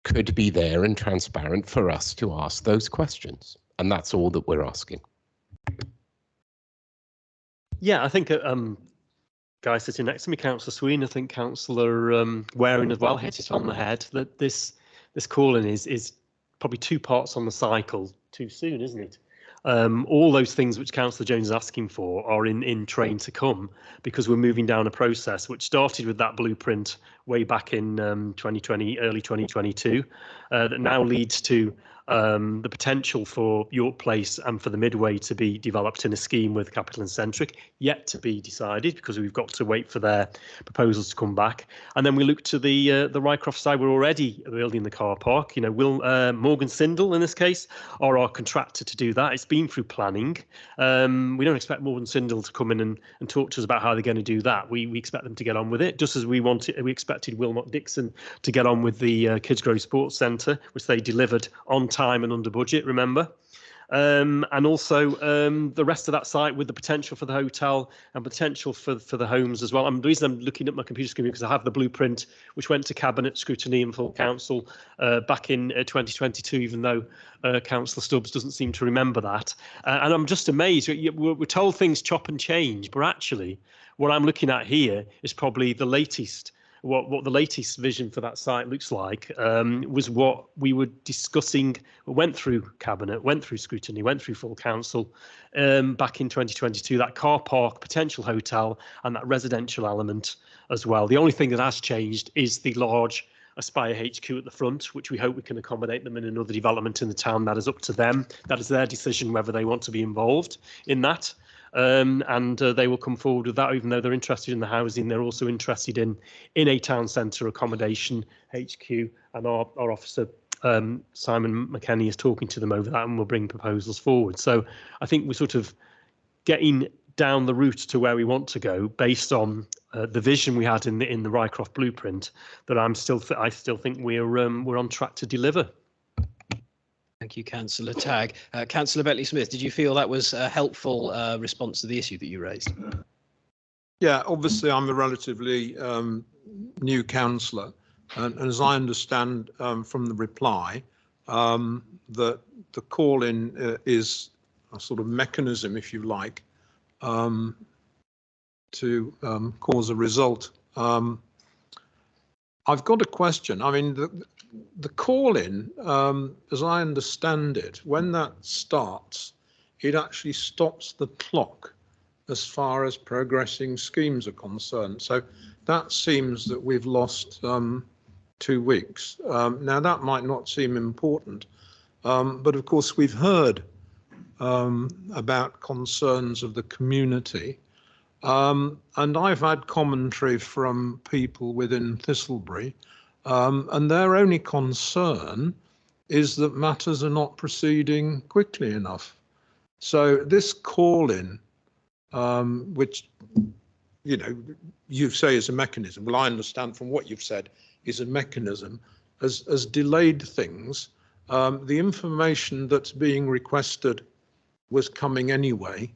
could be there and transparent for us to ask those questions. And that's all that we're asking. Yeah, I think guy sitting next to me, Councillor Sween, I think Councillor Waring as well hit it on the head, that this call-in is probably two parts on the cycle too soon, isn't it? All those things which Councillor Jones is asking for are in train to come, because we're moving down a process which started with that blueprint way back in 2020, early 2022, that now leads to the potential for York Place and for the Midway to be developed in a scheme with Capital and Centric, yet to be decided, because we've got to wait for their proposals to come back. And then we look to the Rycroft side. We're already building the car park. You know, will Morgan Sindall in this case are our contractor to do that. It's been through planning. We don't expect Morgan Sindall to come in and talk to us about how they're going to do that. We expect them to get on with it, just as we expected Wilmot Dixon to get on with the Kidsgrove Sports Centre, which they delivered on time and under budget, remember. And also the rest of that site with the potential for the hotel and potential for the homes as well. And the reason I'm looking at my computer screen because I have the blueprint which went to Cabinet scrutiny and full council back in 2022, even though Councillor Stubbs doesn't seem to remember that. And I'm just amazed. We're told things chop and change, but actually what I'm looking at here is probably the latest what the latest vision for that site looks like was what we were discussing, went through Cabinet, went through scrutiny, went through full council back in 2022, that car park, potential hotel and that residential element as well. The only thing that has changed is the large Aspire HQ at the front, which we hope we can accommodate them in another development in the town. That is up to them. That is their decision whether they want to be involved in that. And they will come forward with that, even though they're interested in the housing. They're also interested in a town centre accommodation HQ, and our officer Simon McKenny is talking to them over that, and we'll bring proposals forward. So I think we're sort of getting down the route to where we want to go based on the vision we had in the Rycroft blueprint. That I still think we're on track to deliver. Thank you, Councillor Tagg. Councillor Bentley-Smith, did you feel that was a helpful response to the issue that you raised? Yeah, obviously I'm a relatively new councillor, and as I understand from the reply, that the call-in is a sort of mechanism, if you like, to cause a result. I've got a question. I mean, the call-in, as I understand it, when that starts, it actually stops the clock as far as progressing schemes are concerned. So that seems that we've lost 2 weeks. Now, that might not seem important, but of course we've heard about concerns of the community. And I've had commentary from people within Thistlebury, and their only concern is that matters are not proceeding quickly enough. So this call-in, which, you know, you say is a mechanism, well, I understand from what you've said is a mechanism, has delayed things. The information that's being requested was coming anyway.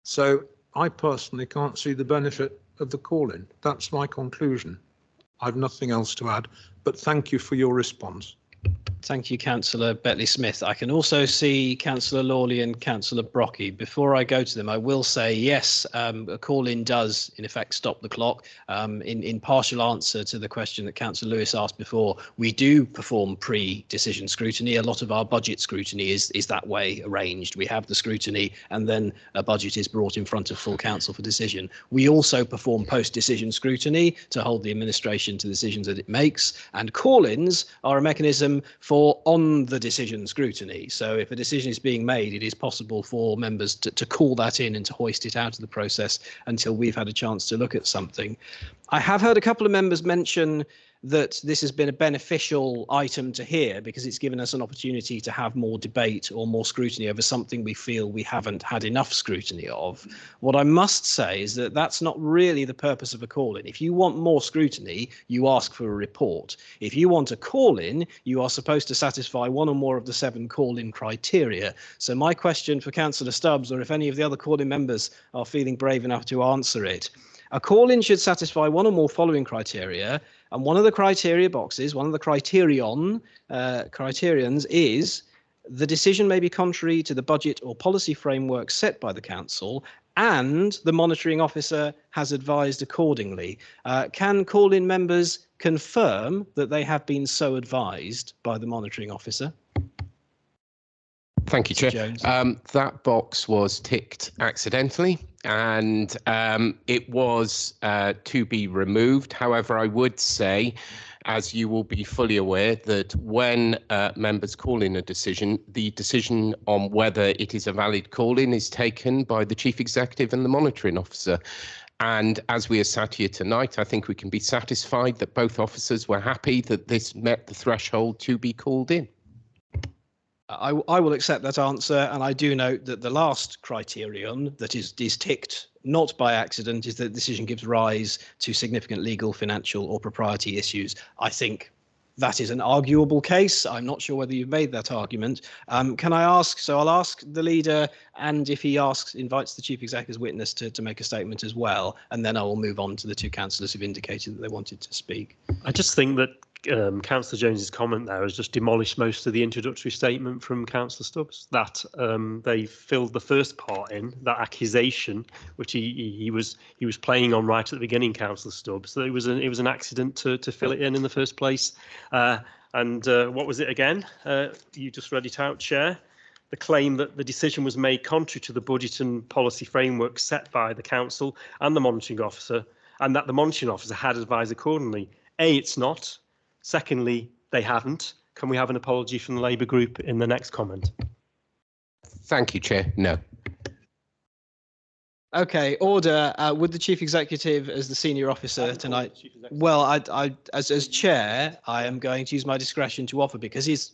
So I personally can't see the benefit of the call-in. That's my conclusion. I've nothing else to add, but thank you for your response. Thank you, Councillor Bentley-Smith. I can also see Councillor Lawley and Councillor Brocky. Before I go to them, I will say yes, a call-in does in effect stop the clock. In partial answer to the question that Councillor Lewis asked before, we do perform pre-decision scrutiny. A lot of our budget scrutiny is that way arranged. We have the scrutiny and then a budget is brought in front of full council for decision. We also perform post-decision scrutiny to hold the administration to decisions that it makes, and call-ins are a mechanism for on the decision scrutiny. So if a decision is being made, it is possible for members to call that in and to hoist it out of the process until we've had a chance to look at something. I have heard a couple of members mention that this has been a beneficial item to hear because it's given us an opportunity to have more debate or more scrutiny over something we feel we haven't had enough scrutiny of. What I must say is that that's not really the purpose of a call-in. If you want more scrutiny, you ask for a report. If you want a call-in, you are supposed to satisfy one or more of the 7 call-in criteria. So my question for Councillor Stubbs, or if any of the other call-in members are feeling brave enough to answer it, a call-in should satisfy one or more following criteria, and one of the criteria boxes, one of the criterions is the decision may be contrary to the budget or policy framework set by the council, and the monitoring officer has advised accordingly. Can call-in members confirm that they have been so advised by the monitoring officer? Thank you, Chair. That box was ticked accidentally, and it was to be removed. However, I would say, as you will be fully aware, that when members call in a decision, the decision on whether it is a valid call-in is taken by the Chief Executive and the Monitoring Officer. And as we are sat here tonight, I think we can be satisfied that both officers were happy that this met the threshold to be called in. I will accept that answer, and I do note that the last criterion that is ticked not by accident is that the decision gives rise to significant legal, financial or propriety issues. I think that is an arguable case. I'm not sure whether you've made that argument. Can I ask, so I'll ask the leader, and if he invites the Chief Executive's witness to make a statement as well, and then I will move on to the 2 councillors who've indicated that they wanted to speak. I just think that Councillor Jones's comment there has just demolished most of the introductory statement from Councillor Stubbs. That they filled the first part in, that accusation, which he was playing on right at the beginning, Councillor Stubbs. So it was an accident to fill it in the first place. And what was it again? You just read it out, Chair. The claim that the decision was made contrary to the budget and policy framework set by the council and the monitoring officer, and that the monitoring officer had advised accordingly. A, it's not. Secondly, they haven't. Can we have an apology from the Labour group in the next comment? Thank you, Chair. No. Okay, order. Would the Chief Executive, as the senior officer tonight, well, as chair, I am going to use my discretion to offer, because his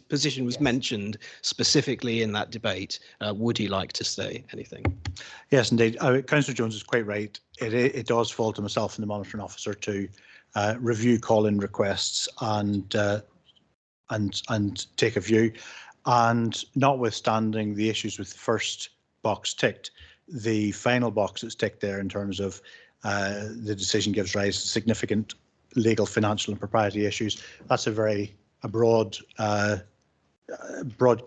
position was mentioned specifically in that debate. Would he like to say anything? Yes, indeed. Councillor Jones is quite right. It does fall to myself and the monitoring officer to review call-in requests and take a view. And notwithstanding the issues with the first box ticked, the final box that's ticked there in terms of the decision gives rise to significant legal, financial and propriety issues. That's a broad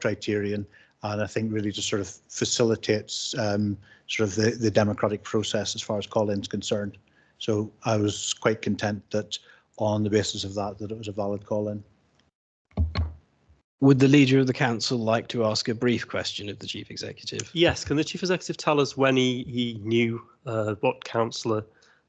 criterion, and I think really just sort of facilitates sort of the democratic process as far as call-in is concerned. So I was quite content that on the basis of that it was a valid call-in. Would the Leader of the Council like to ask a brief question of the Chief Executive? Yes, can the Chief Executive tell us when he knew what Councillor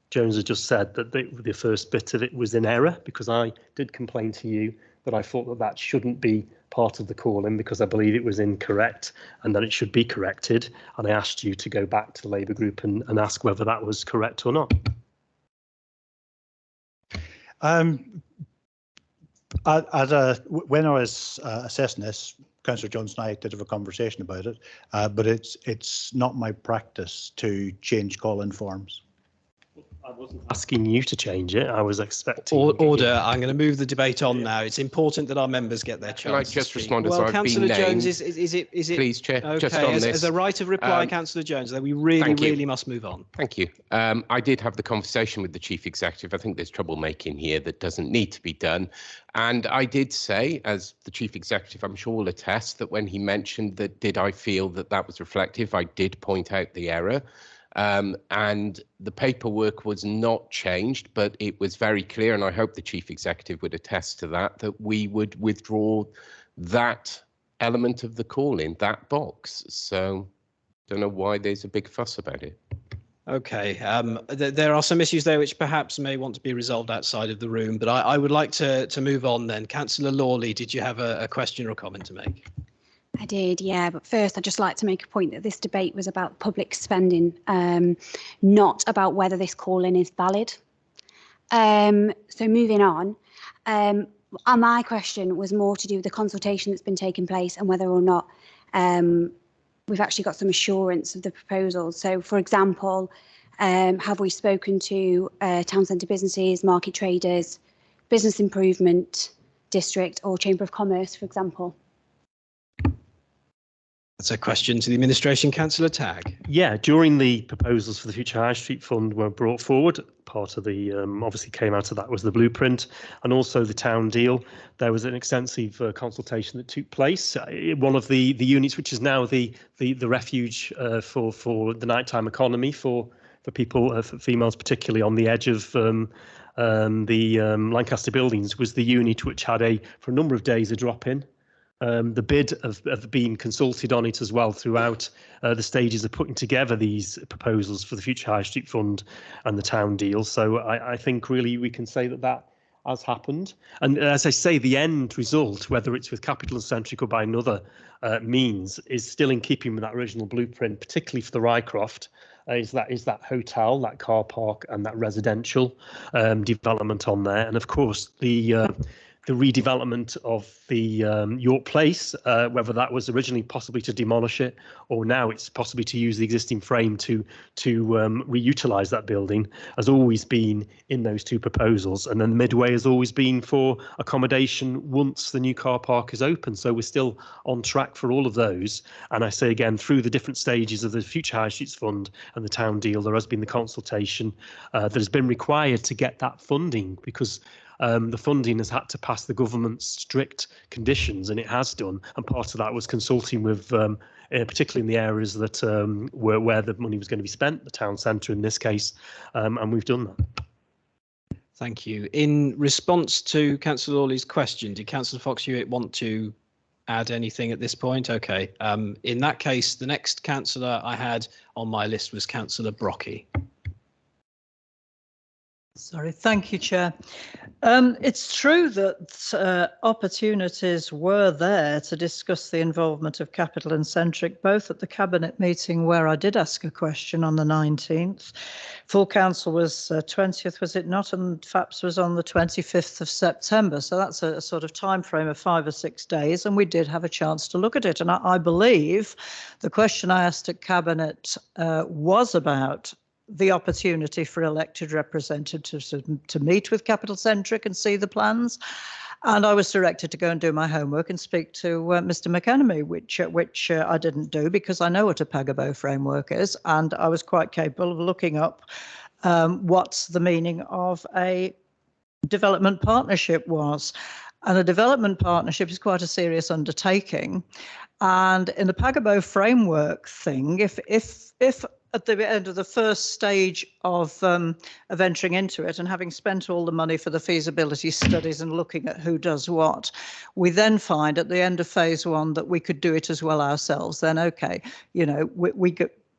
Jones had just said, that the first bit of it was in error? Because I did complain to you that I thought that shouldn't be part of the call-in because I believe it was incorrect and that it should be corrected. And I asked you to go back to the Labour group and ask whether that was correct or not. When I was assessing this, Councillor Jones and I did have a conversation about it, but it's not my practice to change call-in forms. I wasn't asking you to change it. I was expecting. Order. I'm going to move the debate on now. It's important that our members get their chance. Can I just respond as well, I've Councillor been Jones, named? is it? Please, Chair. Okay, just on this. As a right of reply, Councillor Jones, then we really must move on. Thank you. I did have the conversation with the Chief Executive. I think there's troublemaking here that doesn't need to be done. And I did say, as the Chief Executive, I'm sure will attest, that when he mentioned that, did I feel that was reflective, I did point out the error. And the paperwork was not changed, but it was very clear, and I hope the Chief Executive would attest to that we would withdraw that element of the call-in, that box. So don't know why there's a big fuss about it. Okay, there are some issues there which perhaps may want to be resolved outside of the room, but I would like to move on then. Councillor Lawley, did you have a question or a comment to make? I did, yeah. But first, I'd just like to make a point that this debate was about public spending, not about whether this call-in is valid. So moving on, my question was more to do with the consultation that's been taking place and whether or not we've actually got some assurance of the proposals. So, for example, have we spoken to town centre businesses, market traders, business improvement district or Chamber of Commerce, for example? That's a question to the administration, Councillor Tagg. Yeah, during the proposals for the Future High Street Fund were brought forward, part of the obviously came out of that was the blueprint and also the town deal. There was an extensive consultation that took place. One of the units, which is now the refuge for the nighttime economy for people, for females particularly on the edge of the Lancaster buildings, was the unit which had for a number of days a drop in. The bid of being consulted on it as well throughout the stages of putting together these proposals for the Future High Street Fund and the town deal. So I think really we can say that has happened. And as I say, the end result, whether it's with capital and centric or by another means, is still in keeping with that original blueprint, particularly for the Rycroft. Is that hotel, that car park and that residential development on there. And of course, the redevelopment of the York Place, whether that was originally possibly to demolish it or now it's possibly to use the existing frame to reutilise that building, has always been in those two proposals. And then Midway has always been for accommodation once the new car park is open. So we're still on track for all of those. And I say again, through the different stages of the Future High Streets Fund and the town deal, there has been the consultation that has been required to get that funding, because the funding has had to pass the government's strict conditions, and it has done. And part of that was consulting with, particularly in the areas that were where the money was going to be spent, the town centre in this case, and we've done that. Thank you. In response to Councillor Lawley's question, did Councillor Fox-Hewitt want to add anything at this point? Okay. In that case, the next councillor I had on my list was Councillor Brockie. Sorry, thank you, Chair. It's true that opportunities were there to discuss the involvement of Capital and Centric, both at the Cabinet meeting where I did ask a question on the 19th. Full Council was 20th, was it not? And FAPS was on the 25th of September. So that's a sort of time frame of 5 or 6 days. And we did have a chance to look at it. And I believe the question I asked at Cabinet was about the opportunity for elected representatives to meet with Capital Centric and see the plans. And I was directed to go and do my homework and speak to Mr. McEnemy, which I didn't do because I know what a Pagabo framework is, and I was quite capable of looking up what the meaning of a development partnership was. And a development partnership is quite a serious undertaking. And in the Pagabo framework thing, if at the end of the first stage of entering into it and having spent all the money for the feasibility studies and looking at who does what, we then find at the end of phase 1 that we could do it as well ourselves, then okay, you know,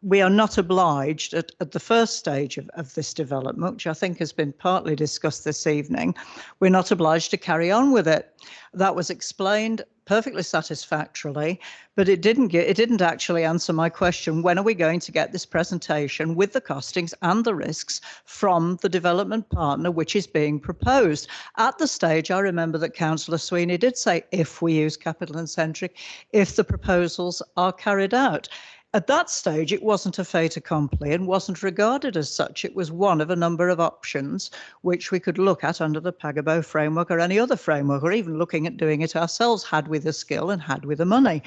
we are not obliged at the first stage of this development, which I think has been partly discussed this evening, we're not obliged to carry on with it. That was explained perfectly satisfactorily, but it didn't actually answer my question, when are we going to get this presentation with the costings and the risks from the development partner which is being proposed? At the stage, I remember that Councillor Sweeney did say, if we use Capital and Centric, if the proposals are carried out. At that stage, it wasn't a fait accompli and wasn't regarded as such. It was one of a number of options which we could look at under the Pagabo framework or any other framework, or even looking at doing it ourselves, had we the skill and had we the money.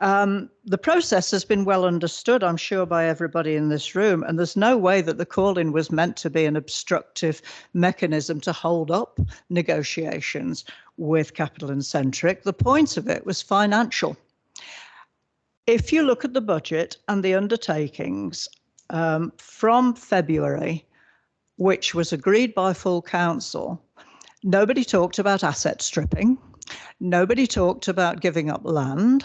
The process has been well understood, I'm sure, by everybody in this room, and there's no way that the call-in was meant to be an obstructive mechanism to hold up negotiations with Capital and Centric. The point of it was financial. If you look at the budget and the undertakings from February, which was agreed by full council, nobody talked about asset stripping. Nobody talked about giving up land.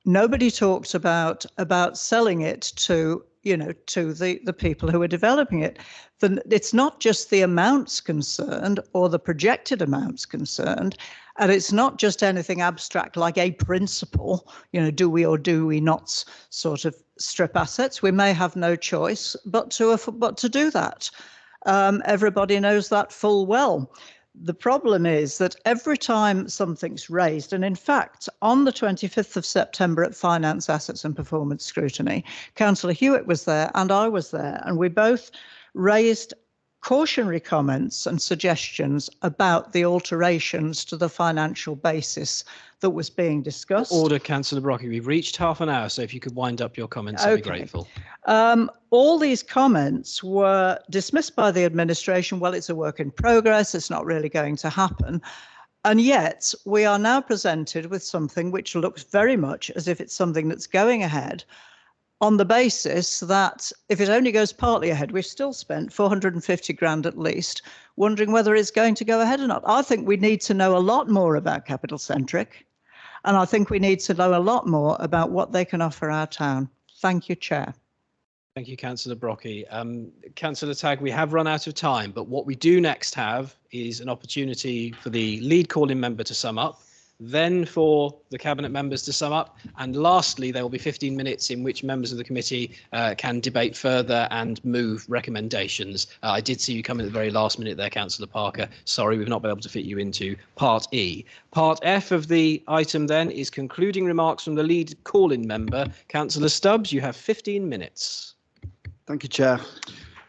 Nobody talked about selling it to, you know, to the people who are developing it. It's not just the amounts concerned or the projected amounts concerned. And it's not just anything abstract like a principle, you know, do we or do we not sort of strip assets? We may have no choice but to do that. Everybody knows that full well. The problem is that every time something's raised, and in fact, on the 25th of September at Finance, Assets and Performance Scrutiny, Councillor Hewitt was there and I was there, and we both raised cautionary comments and suggestions about the alterations to the financial basis that was being discussed. Order, Councillor Brockie. We've reached half an hour, so if you could wind up your comments, I'd be grateful. All these comments were dismissed by the administration. Well, it's a work in progress. It's not really going to happen. And yet we are now presented with something which looks very much as if it's something that's going ahead, on the basis that if it only goes partly ahead, we've still spent 450 grand at least, wondering whether it's going to go ahead or not. I think we need to know a lot more about Capital Centric, and I think we need to know a lot more about what they can offer our town. Thank you, Chair. Thank you, Councillor Brockie. Councillor Tagg, we have run out of time, but what we do next have is an opportunity for the lead calling member to sum up, then for the Cabinet members to sum up, and lastly, there will be 15 minutes in which members of the committee can debate further and move recommendations. I did see you come in at the very last minute there, Councillor Parker. Sorry, we've not been able to fit you into Part E. Part F of the item then is concluding remarks from the lead call-in member. Councillor Stubbs, you have 15 minutes. Thank you, Chair.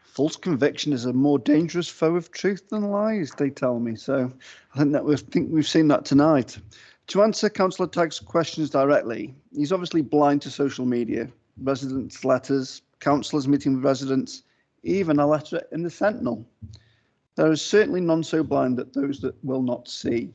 False conviction is a more dangerous foe of truth than lies, they tell me. So I think we've seen that tonight. To answer Councillor Tagg's questions directly, he's obviously blind to social media, residents' letters, councillors meeting with residents, even a letter in the Sentinel. There is certainly none so blind that those that will not see.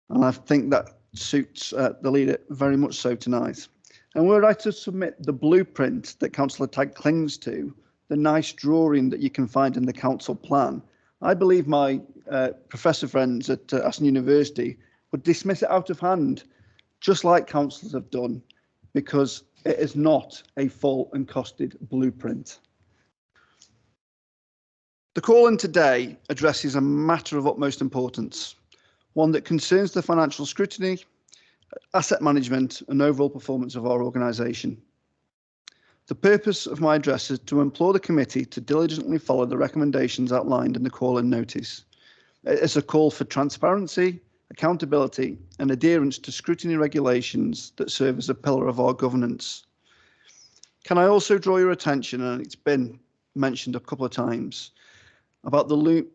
And I think that suits the leader very much so tonight. And were I to submit the blueprint that Councillor Tagg clings to, the nice drawing that you can find in the council plan, I believe my professor friends at Aston University would dismiss it out of hand, just like councillors have done, because it is not a full and costed blueprint. The call-in today addresses a matter of utmost importance, one that concerns the financial scrutiny, asset management and overall performance of our organisation. The purpose of my address is to implore the committee to diligently follow the recommendations outlined in the call-in notice. It's a call for transparency, accountability and adherence to scrutiny regulations that serve as a pillar of our governance. Can I also draw your attention, and it's been mentioned a couple of times, about the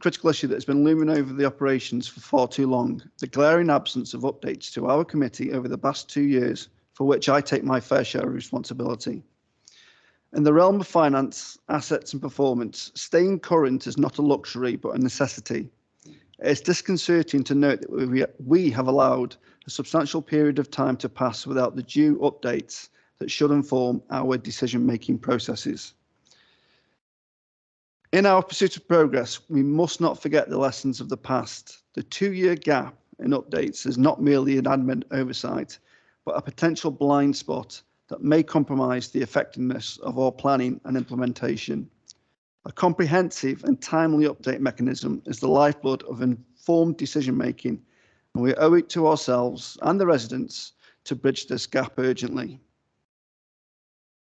critical issue that has been looming over the operations for far too long, the glaring absence of updates to our committee over the past 2 years, for which I take my fair share of responsibility. In the realm of finance, assets and performance, staying current is not a luxury but a necessity. It's disconcerting to note that we have allowed a substantial period of time to pass without the due updates that should inform our decision-making processes. In our pursuit of progress, we must not forget the lessons of the past. The 2-year gap in updates is not merely an admin oversight, but a potential blind spot that may compromise the effectiveness of our planning and implementation. A comprehensive and timely update mechanism is the lifeblood of informed decision-making, and we owe it to ourselves and the residents to bridge this gap urgently.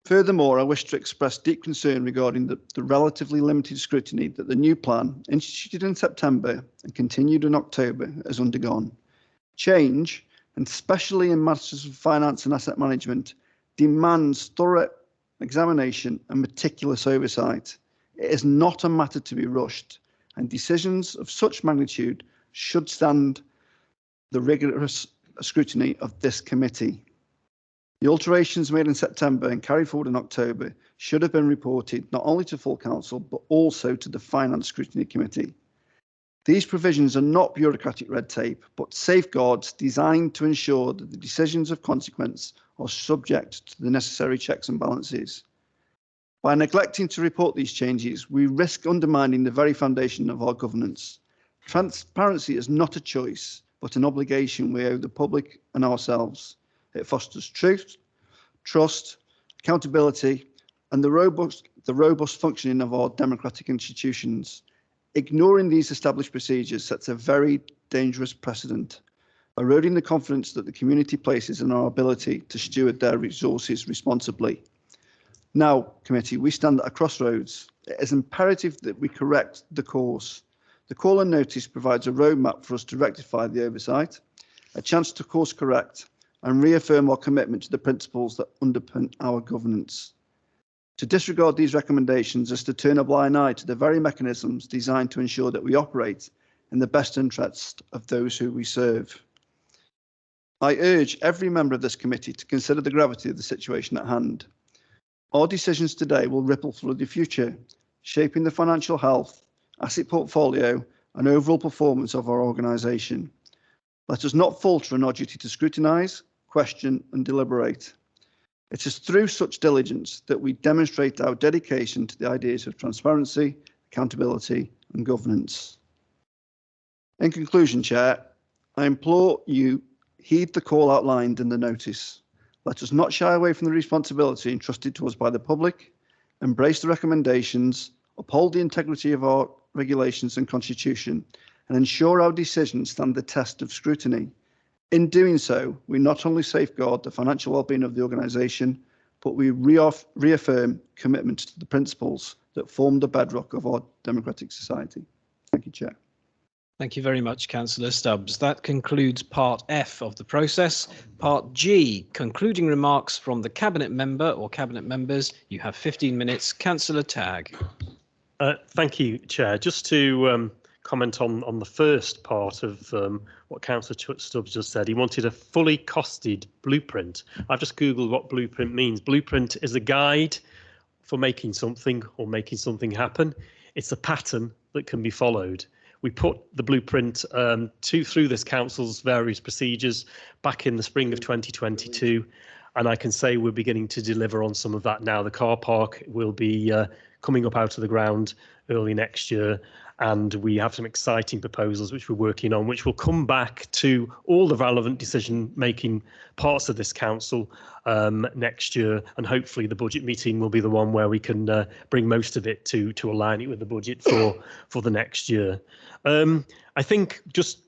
Furthermore, I wish to express deep concern regarding the relatively limited scrutiny that the new plan, instituted in September and continued in October, has undergone. Change, and especially in matters of finance and asset management, demands thorough examination and meticulous oversight. It is not a matter to be rushed, and decisions of such magnitude should stand the rigorous scrutiny of this committee. The alterations made in September and carried forward in October should have been reported not only to full council, but also to the Finance Scrutiny Committee. These provisions are not bureaucratic red tape, but safeguards designed to ensure that the decisions of consequence are subject to the necessary checks and balances. By neglecting to report these changes, we risk undermining the very foundation of our governance. Transparency is not a choice, but an obligation we owe the public and ourselves. It fosters truth, trust, accountability, and the robust functioning of our democratic institutions. Ignoring these established procedures sets a very dangerous precedent, eroding the confidence that the community places in our ability to steward their resources responsibly. Now, committee, we stand at a crossroads. It is imperative that we correct the course. The call and notice provides a roadmap for us to rectify the oversight, a chance to course correct, and reaffirm our commitment to the principles that underpin our governance. To disregard these recommendations is to turn a blind eye to the very mechanisms designed to ensure that we operate in the best interest of those who we serve. I urge every member of this committee to consider the gravity of the situation at hand. Our decisions today will ripple through the future, shaping the financial health, asset portfolio, and overall performance of our organisation. Let us not falter in our duty to scrutinise, question and deliberate. It is through such diligence that we demonstrate our dedication to the ideas of transparency, accountability and governance. In conclusion, Chair, I implore you heed the call outlined in the notice. Let us not shy away from the responsibility entrusted to us by the public, embrace the recommendations, uphold the integrity of our regulations and constitution, and ensure our decisions stand the test of scrutiny. In doing so, we not only safeguard the financial well-being of the organisation, but we reaffirm commitment to the principles that form the bedrock of our democratic society. Thank you, Chair. Thank you very much, Councillor Stubbs. That concludes Part F of the process. Part G, concluding remarks from the Cabinet member or Cabinet members. You have 15 minutes. Councillor Tagg. Thank you, Chair. Just to comment on the first part of what Councillor Stubbs just said. He wanted a fully costed blueprint. I've just Googled what blueprint means. Blueprint is a guide for making something or making something happen. It's a pattern that can be followed. We put the blueprint through this council's various procedures back in the spring of 2022, and I can say we're beginning to deliver on some of that now. The car park will be coming up out of the ground early next year, and we have some exciting proposals which we're working on, which will come back to all the relevant decision-making parts of this council next year, and hopefully the budget meeting will be the one where we can bring most of it to align it with the budget for the next year. I think just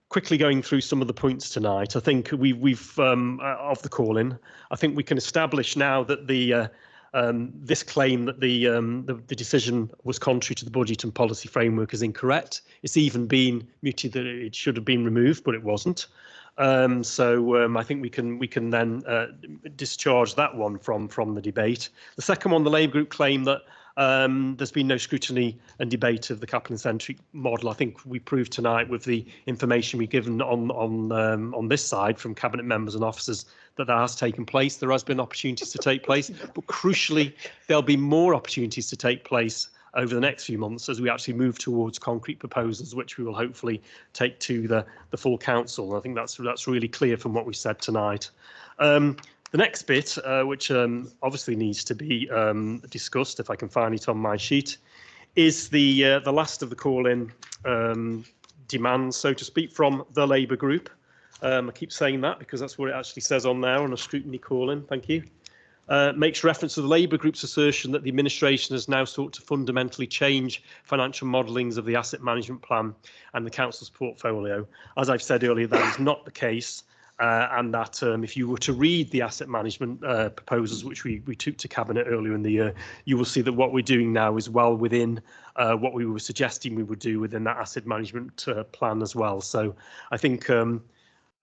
quickly going through some of the points tonight, I think we've of the call-in, I think we can establish now that this claim that the decision was contrary to the budget and policy framework is incorrect. It's even been mooted that it should have been removed, but it wasn't. So I think we can then discharge that one from the debate. The second one, the Labour Group claim that there's been no scrutiny and debate of the capital-centric model. I think we proved tonight with the information we've given on this side from cabinet members and officers that has taken place. There has been opportunities to take place, but crucially, there'll be more opportunities to take place over the next few months as we actually move towards concrete proposals, which we will hopefully take to the full council. I think that's really clear from what we said tonight. The next bit, which obviously needs to be discussed, if I can find it on my sheet, is the last of the call-in demands, so to speak, from the Labour Group. I keep saying that because that's what it actually says on there on a scrutiny call-in. Thank you. Makes reference to the Labour Group's assertion that the administration has now sought to fundamentally change financial modellings of the asset management plan and the council's portfolio. As I've said earlier, that is not the case. And that if you were to read the asset management proposals which we took to Cabinet earlier in the year, you will see that what we're doing now is well within what we were suggesting we would do within that asset management plan as well. So I think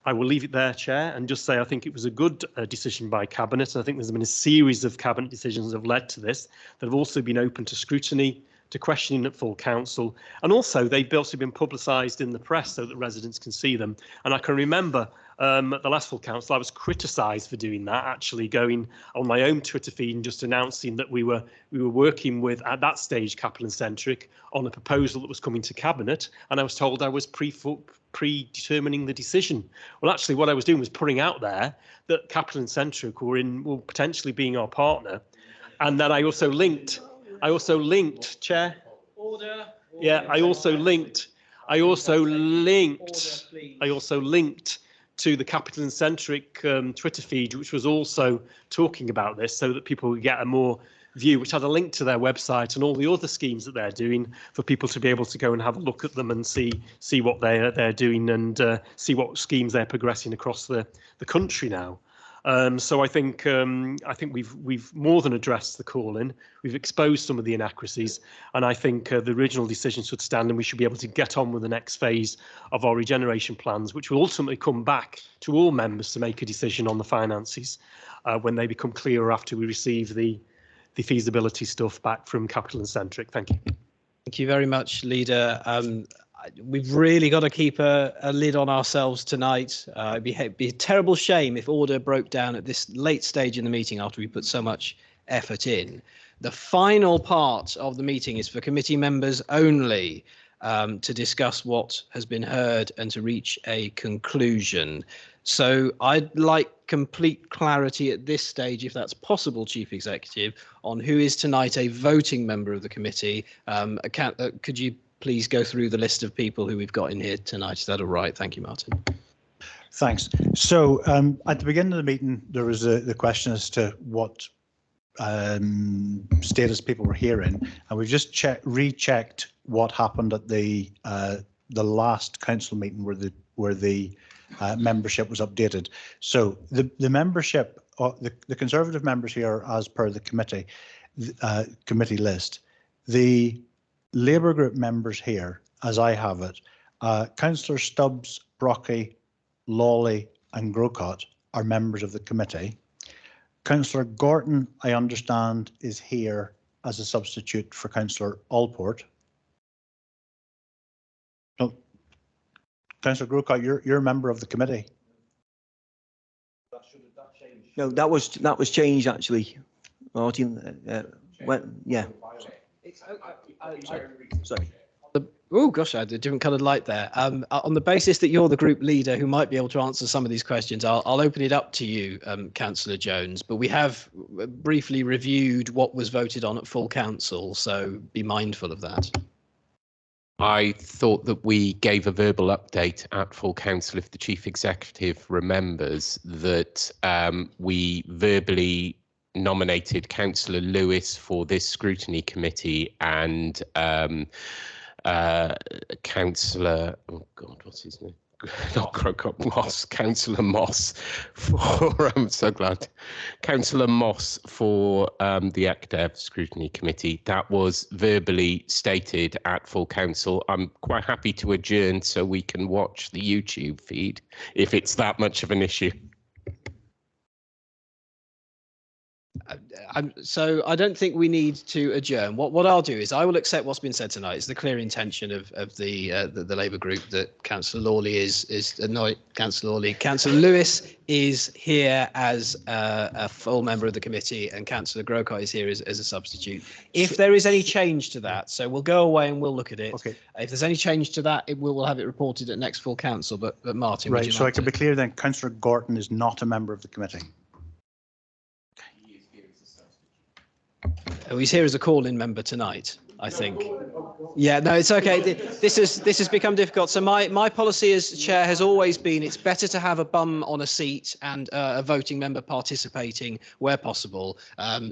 I will leave it there, Chair, and just say I think it was a good decision by Cabinet. I think there's been a series of Cabinet decisions that have led to this that have also been open to scrutiny, to questioning at full council, and also they've also been publicised in the press so that residents can see them. And I can remember at the last full council, I was criticised for doing that, actually going on my own Twitter feed and just announcing that we were working with, at that stage, Capital and Centric on a proposal that was coming to Cabinet, and I was told I was predetermining the decision. Well, actually, what I was doing was putting out there that Capital and Centric were potentially being our partner, and then I also linked, Chair. Order. Yeah, I also linked to the Capital and Centric Twitter feed, which was also talking about this, so that people would get a more view, which had a link to their website and all the other schemes that they're doing for people to be able to go and have a look at them and see what they're doing and see what schemes they're progressing across the country now. So I think we've more than addressed the call-in. We've exposed some of the inaccuracies, and I think the original decision should stand, and we should be able to get on with the next phase of our regeneration plans, which will ultimately come back to all members to make a decision on the finances when they become clearer after we receive the feasibility stuff back from Capital and Centric. Thank you. Thank you very much, Leader. We've really got to keep a lid on ourselves tonight. It'd be a terrible shame if order broke down at this late stage in the meeting after we put so much effort in. The final part of the meeting is for committee members only to discuss what has been heard and to reach a conclusion. So I'd like complete clarity at this stage, if that's possible, Chief Executive, on who is tonight a voting member of the committee. Could you please go through the list of people who we've got in here tonight? Is that all right? Thank you, Martin. Thanks. So at the beginning of the meeting, there was the question as to what status people were here in, and we've just rechecked what happened at the last council meeting where the membership was updated. So the membership, the Conservative members here, as per the committee list, the Labour Group members here, as I have it, Councillor Stubbs, Brockie, Lawley and Grocott are members of the committee. Councillor Gorton, I understand, is here as a substitute for Councillor Allport. No, Councillor Grocott, you're a member of the committee. No, that was changed actually, Martin. Yeah. Sorry. Oh gosh, I had a different coloured light there. On the basis that you're the group leader who might be able to answer some of these questions, I'll open it up to you, Councillor Jones. But we have briefly reviewed what was voted on at full council, so be mindful of that. I thought that we gave a verbal update at full council, if the chief executive remembers, that we verbally nominated Councillor Lewis for this scrutiny committee and Councillor, oh God, what's his name? Not Crocop Moss, Councillor Moss for, I'm so glad, Councillor Moss for the ECDEV Scrutiny Committee. That was verbally stated at full council. I'm quite happy to adjourn so we can watch the YouTube feed if it's that much of an issue. So I don't think we need to adjourn. What I'll do is I will accept what's been said tonight. It's the clear intention of the Labour group that Councillor Lawley is not Councillor Lawley. Councillor Lewis is here as a full member of the committee, and Councillor Grocott is here as a substitute. If there is any change to that, so we'll go away and we'll look at it. Okay. If there's any change to that, we'll have it reported at next full council. But Martin, right. So I can be clear then. Councillor Gorton is not a member of the committee. Oh, he's here as a call-in member tonight, I think. Yeah, no, it's okay. This has become difficult. So my policy as chair has always been it's better to have a bum on a seat and a voting member participating where possible.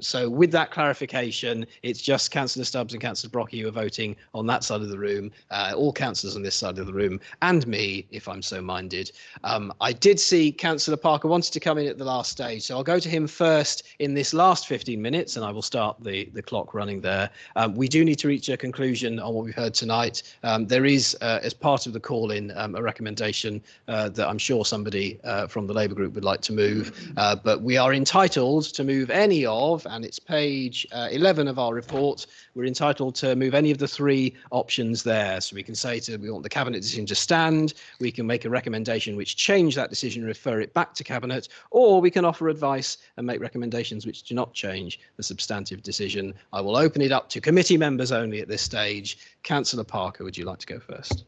So with that clarification, it's just Councillor Stubbs and Councillor Brocky who are voting on that side of the room, all councillors on this side of the room, and me, if I'm so minded. I did see Councillor Parker wanted to come in at the last stage, so I'll go to him first in this last 15 minutes, and I will start the clock running there. We do need to reach a conclusion on what we've heard tonight. There is, as part of the call-in, a recommendation that I'm sure somebody from the Labour group would like to move, but we are entitled to move any of, and it's page 11 of our report, we're entitled to move any of the three options there. So we can say we want the Cabinet decision to stand, we can make a recommendation which change that decision, refer it back to Cabinet, or we can offer advice and make recommendations which do not change the substantive decision. I will open it up to committee members only at this stage. Councillor Parker, would you like to go first?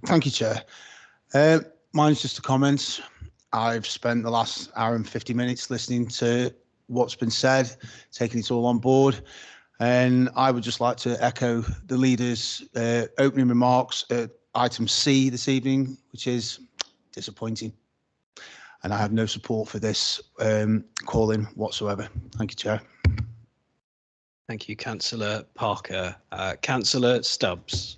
Thank you, Chair. Mine's just a comment. I've spent the last hour and 50 minutes listening to what's been said, taking it all on board. And I would just like to echo the leader's opening remarks at item C this evening, which is disappointing. And I have no support for this call-in whatsoever. Thank you, Chair. Thank you, Councillor Parker. Councillor Stubbs.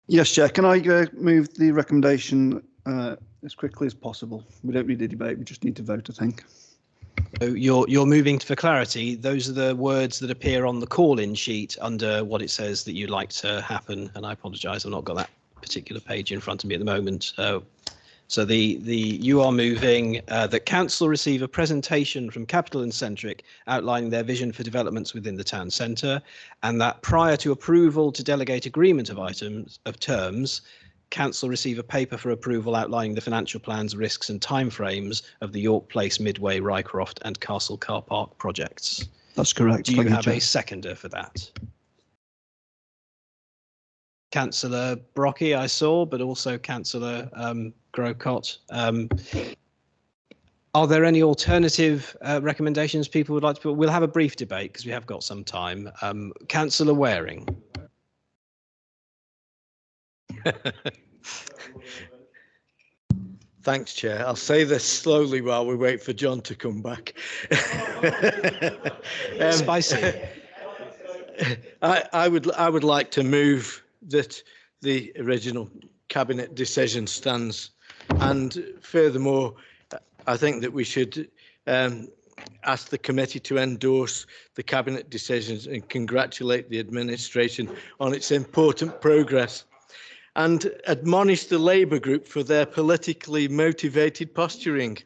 Yes, Chair. Can I move the recommendation as quickly as possible? We don't need a debate. We just need to vote, I think. So you're moving for clarity. Those are the words that appear on the call-in sheet under what it says that you'd like to happen. And I apologise, I've not got that particular page in front of me at the moment. So you are moving that council receive a presentation from Capital and Centric outlining their vision for developments within the town centre, and that prior to approval to delegate agreement of terms, council receive a paper for approval outlining the financial plans, risks and timeframes of the York Place, Midway, Rycroft and Castle Car Park projects. That's correct. Do you have a seconder for that? Councillor Brocky, I saw, but also Councillor Grocott. Are there any alternative recommendations people would like to put? We'll have a brief debate because we have got some time. Councillor Waring. Thanks, Chair. I'll say this slowly while we wait for John to come back. Spicy. I would like to move that the original Cabinet decision stands, and furthermore, I think that we should ask the committee to endorse the Cabinet decisions and congratulate the administration on its important progress, and admonish the Labour group for their politically motivated posturing.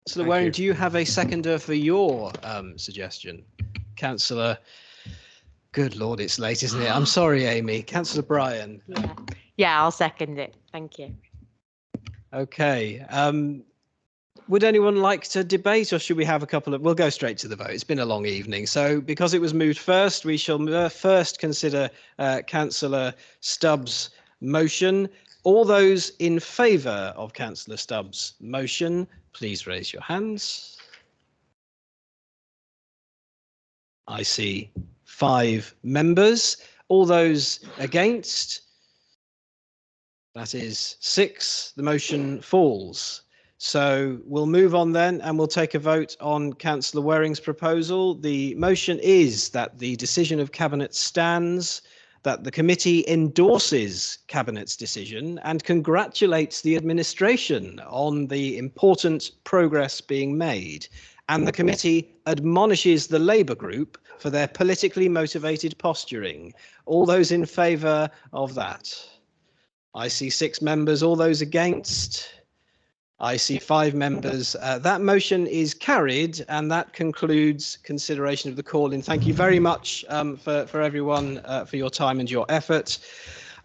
Councillor Waring, do you have a seconder for your suggestion? Councillor, good Lord, it's late, isn't it? I'm sorry, Amy. Councillor Bryan. Yeah, I'll second it. Thank you. Okay. Would anyone like to debate, or should we have a couple of... We'll go straight to the vote. It's been a long evening. So because it was moved first, we shall first consider Councillor Stubbs' motion. All those in favour of Councillor Stubbs' motion, please raise your hands. I see 5 members. All those against? That is 6. The motion falls. So we'll move on then, and we'll take a vote on Councillor Waring's proposal. The motion is that the decision of Cabinet stands, that the committee endorses Cabinet's decision and congratulates the administration on the important progress being made. And the committee admonishes the Labour group for their politically motivated posturing. All those in favour of that? I see 6 members. All those against? I see 5 members. That motion is carried, and that concludes consideration of the call-in. Thank you very much for everyone for your time and your effort.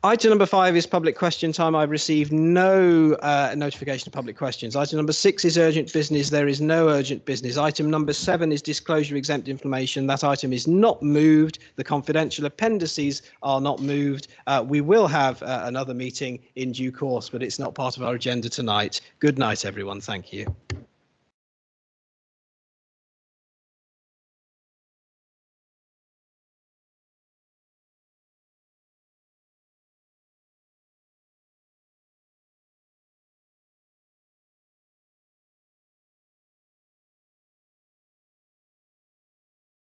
Item number 5 is public question time. I've received no notification of public questions. Item number 6 is urgent business. There is no urgent business. Item number 7 is disclosure exempt information. That item is not moved. The confidential appendices are not moved. We will have another meeting in due course, but it's not part of our agenda tonight. Good night, everyone. Thank you.